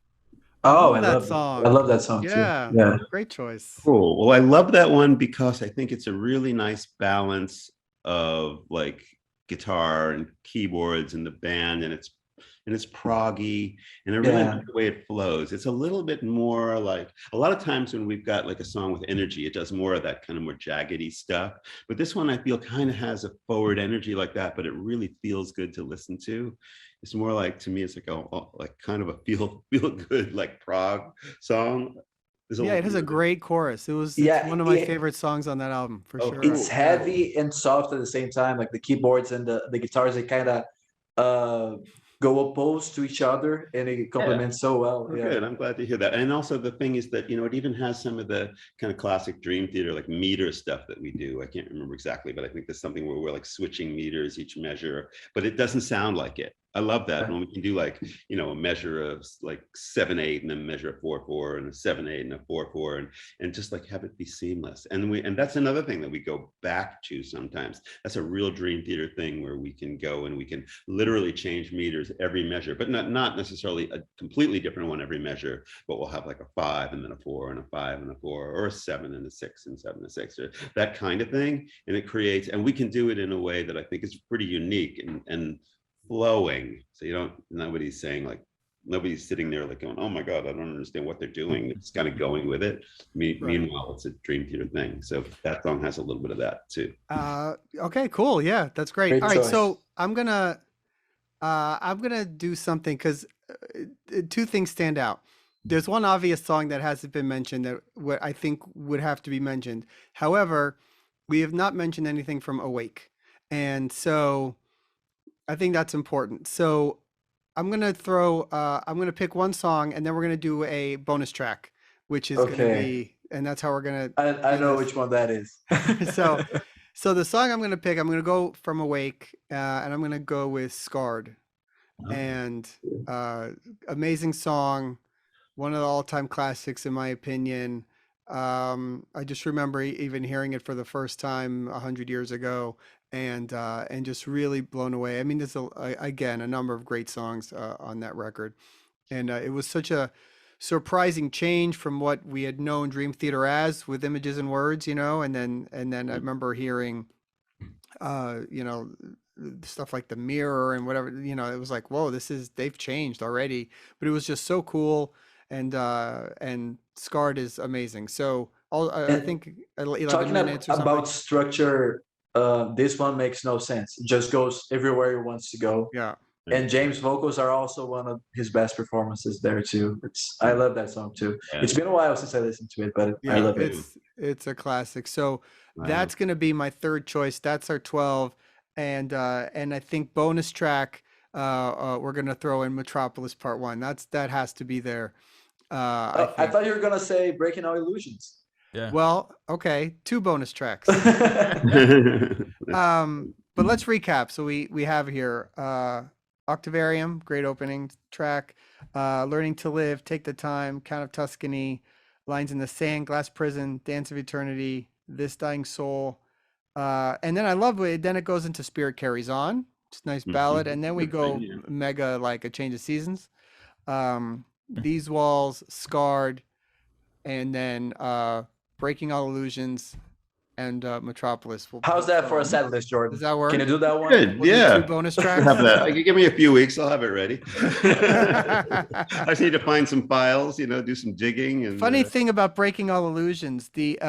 Oh, I love that song. I love that song too. Yeah, great choice. Cool. Well, I love that one because I think it's a really nice balance of like guitar and keyboards and the band, and it's proggy, and I really like the way it flows. It's a little bit more like, a lot of times when we've got like a song with energy, it does more of that kind of more jaggedy stuff. But this one I feel kind of has a forward energy like that, but it really feels good to listen to. It's more like, to me, it's like like kind of a feel good like prog song. It has a great chorus. It's one of my favorite songs on that album for sure. It's heavy and soft at the same time. Like the keyboards and the guitars, they kind of go opposed to each other, and it complements so well. Good. I'm glad to hear that. And also the thing is that, you know, it even has some of the kind of classic Dream Theater like meter stuff that we do. I can't remember exactly, but I think there's something where we're like switching meters each measure, but it doesn't sound like it. I love that when we can do like, you know, a measure of like 7/8 and then measure a 4/4 and a 7/8 and a 4/4 and just like have it be seamless. And that's another thing that we go back to sometimes. That's a real Dream Theater thing where we can go and we can literally change meters every measure, but not necessarily a completely different one every measure, but we'll have like a 5 and then a 4 and a 5 and a 4, or a 7 and a 6 and 7 and 6, or that kind of thing. And it creates, and we can do it in a way that I think is pretty unique and flowing. So nobody's saying like, nobody's sitting there like going, oh my God, I don't understand what they're doing. It's kind of going with it. Meanwhile, it's a Dream Theater thing. So that song has a little bit of that too. Okay, cool. Yeah, that's great. All right, so I'm gonna do something because two things stand out. There's one obvious song that hasn't been mentioned that what I think would have to be mentioned. However, we have not mentioned anything from Awake, and so I think that's important. So I'm gonna pick one song, and then we're gonna do a bonus track, which is gonna be and that's how we're gonna. I do know this. which one that is. So the song I'm gonna pick, I'm gonna go from Awake, and I'm gonna go with Scarred, and amazing song, one of the all-time classics in my opinion. I just remember even hearing it for the first time 100 years ago, and just really blown away. I mean, there's again a number of great songs on that record, and it was such a surprising change from what we had known Dream Theater as, with images and words, and then I remember hearing, you know, stuff like the mirror and whatever, it was like, whoa, they've changed already, but it was just so cool. And Scarred is amazing. So I And think 11 talking minutes or something. about structure, this one makes no sense. It just goes everywhere he wants to go. Yeah. And James' vocals are also one of his best performances there too. I love that song too. Yeah. It's been a while since I listened to it, but I Yeah, love it. it's a classic. So Wow. that's going to be my third choice. That's our 12. And I think bonus track, we're going to throw in Metropolis Part 1. That has to be there. I think. thought you were gonna say Breaking All Illusions. Yeah. Well, okay, 2 bonus tracks. That's But let's recap. So we have here Octavarium, great opening track. Learning to Live, Take the Time, Count of Tuscany, Lines in the Sand, Glass Prison, Dance of Eternity, This Dying Soul. And then I love it. Then it goes into Spirit Carries On. It's a nice ballad. And then we go mega like A Change of Seasons. These Walls, Scarred, and then Breaking All Illusions, and Metropolis. How's that for a set list, Jordan? Does that work? Can you do that one? good. We'll do Yeah. 2 bonus I'll tracks. have that. You give me a few weeks, I'll have it ready. I just need to find some files, do some digging. And Funny thing about Breaking All Illusions, the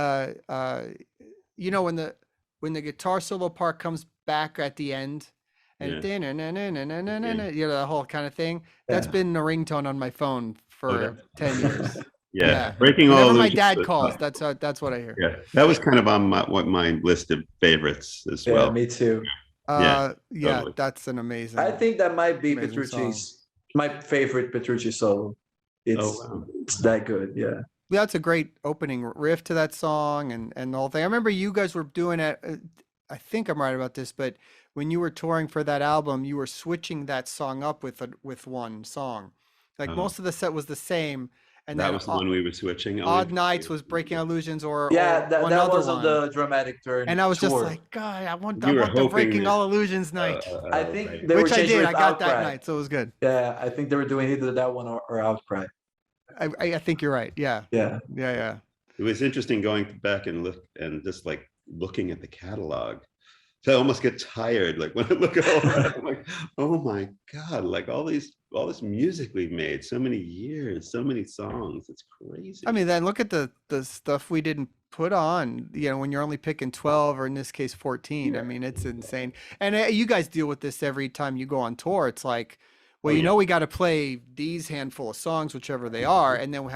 when the guitar solo part comes back at the end, and the whole kind of thing, that's Yeah. been a ringtone on my phone for 10 years. yeah, Breaking All Whenever my Illusions dad was- calls, that's what I hear. Yeah, that was kind of on my list of favorites as Yeah, well. me too. Yeah, totally. that's an amazing. I think that might be Amazing Petrucci's my favorite Petrucci solo. Wow. It's that good. Yeah. That's a great opening riff to that song, and the whole thing. I remember you guys were doing it. I think I'm right about this, but when you were touring for that album, you were switching that song up with one song. Like most of the set was the same, and That then was the one we were switching. Odd Nights was Breaking Illusions, or Yeah, or one that other was on one. the Dramatic Turn. And I was just tour. like, God, I want You were the hoping Breaking that- All Illusions night, I think right. they were which I changing did. with I got that Outcry. night, so it was good. Yeah, I think they were doing either that one or Outcry. I think you're right. Yeah, Yeah. yeah. It was interesting going back and just like looking at the catalog. So I almost get tired. Like when I look at all that, I'm like, oh my God, like all this music we've made, so many years, so many songs. It's crazy. I mean, then look at the stuff we didn't put on, when you're only picking 12, or in this case 14. I mean, it's insane. And you guys deal with this every time you go on tour. It's like, well, we got to play these handful of songs, whichever they are, and then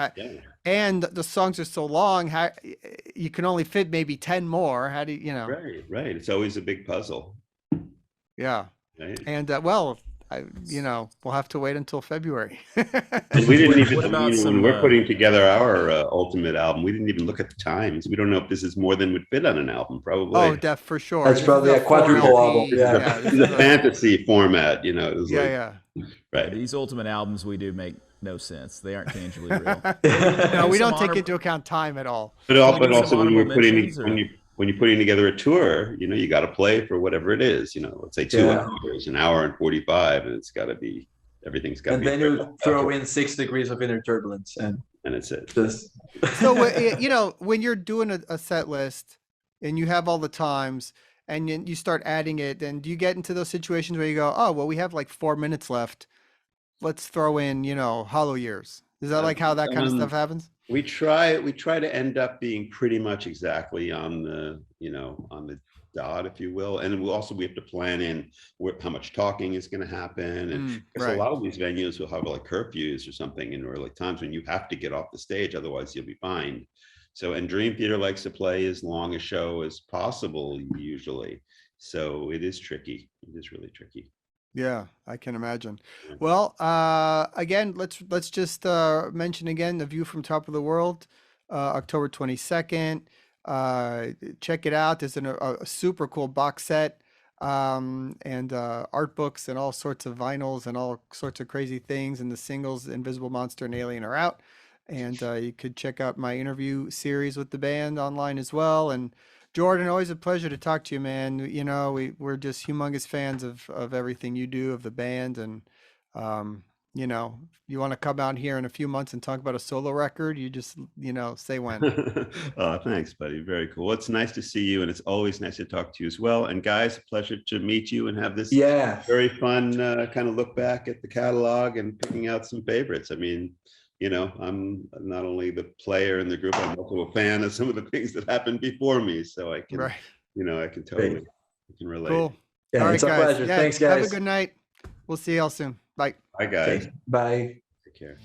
and the songs are so long, how you can only fit maybe 10 more. How do you, Right. It's always a big puzzle. Yeah. Right? And we'll have to wait until February. And we didn't even, What about when we're putting together our ultimate album, we didn't even look at the times. We don't know if this is more than would fit on an album, probably. Oh, for sure. That's This probably is a quadruple 4 album, LP. yeah. This It's is a fantasy format, it was yeah. right. These ultimate albums we do make no sense. They aren't tangibly real. No, we Some don't take honor- into account time at all. But some also when you're honorable mentions, or- when you're putting together a tour, you got to play for whatever it is. Let's say 2 Yeah. hours, an hour and 45, and it's got to be everything's got to And be. then you throw in 6 degrees of inner turbulence and it's it. just So when you're doing a set list and you have all the times and then you start adding it, then do you get into those situations where you go, oh well, we have like 4 minutes left, let's throw in Hollow Years? Is that like how that kind of stuff happens? We try to end up being pretty much exactly on the on the dot, if you will, and we have to plan in how much talking is going to happen, and because right. a lot of these venues will have like curfews or something in early times when you have to get off the stage, otherwise you'll be fined. So, and Dream Theater likes to play as long a show as possible usually, so it is tricky. It is really tricky. Yeah, I can imagine. Well, again, let's just mention again The View from Top of the World. October 22nd. Check it out. There's a super cool box set, and art books and all sorts of vinyls and all sorts of crazy things. And the singles Invisible Monster and Alien are out. And you could check out my interview series with the band online as well. And Jordan, always a pleasure to talk to you, man. You know, we're just humongous fans of everything you do, of the band. And, you know, you want to come out here in a few months and talk about a solo record, you just, you know, say when. Oh, thanks, buddy. Very cool. Well, it's nice to see you, and it's always nice to talk to you as well. And guys, a pleasure to meet you and have this very fun kind of look back at the catalog and picking out some favorites. I mean, you know, I'm not only the player in the group, I'm also a fan of some of the things that happened before me. So I can, you know, I can totally relate. Cool. Yeah, all right, it's a guys. pleasure. Thanks, guys. Have a good night. We'll see y'all soon. Bye. Bye, guys. Okay. Bye. Take care.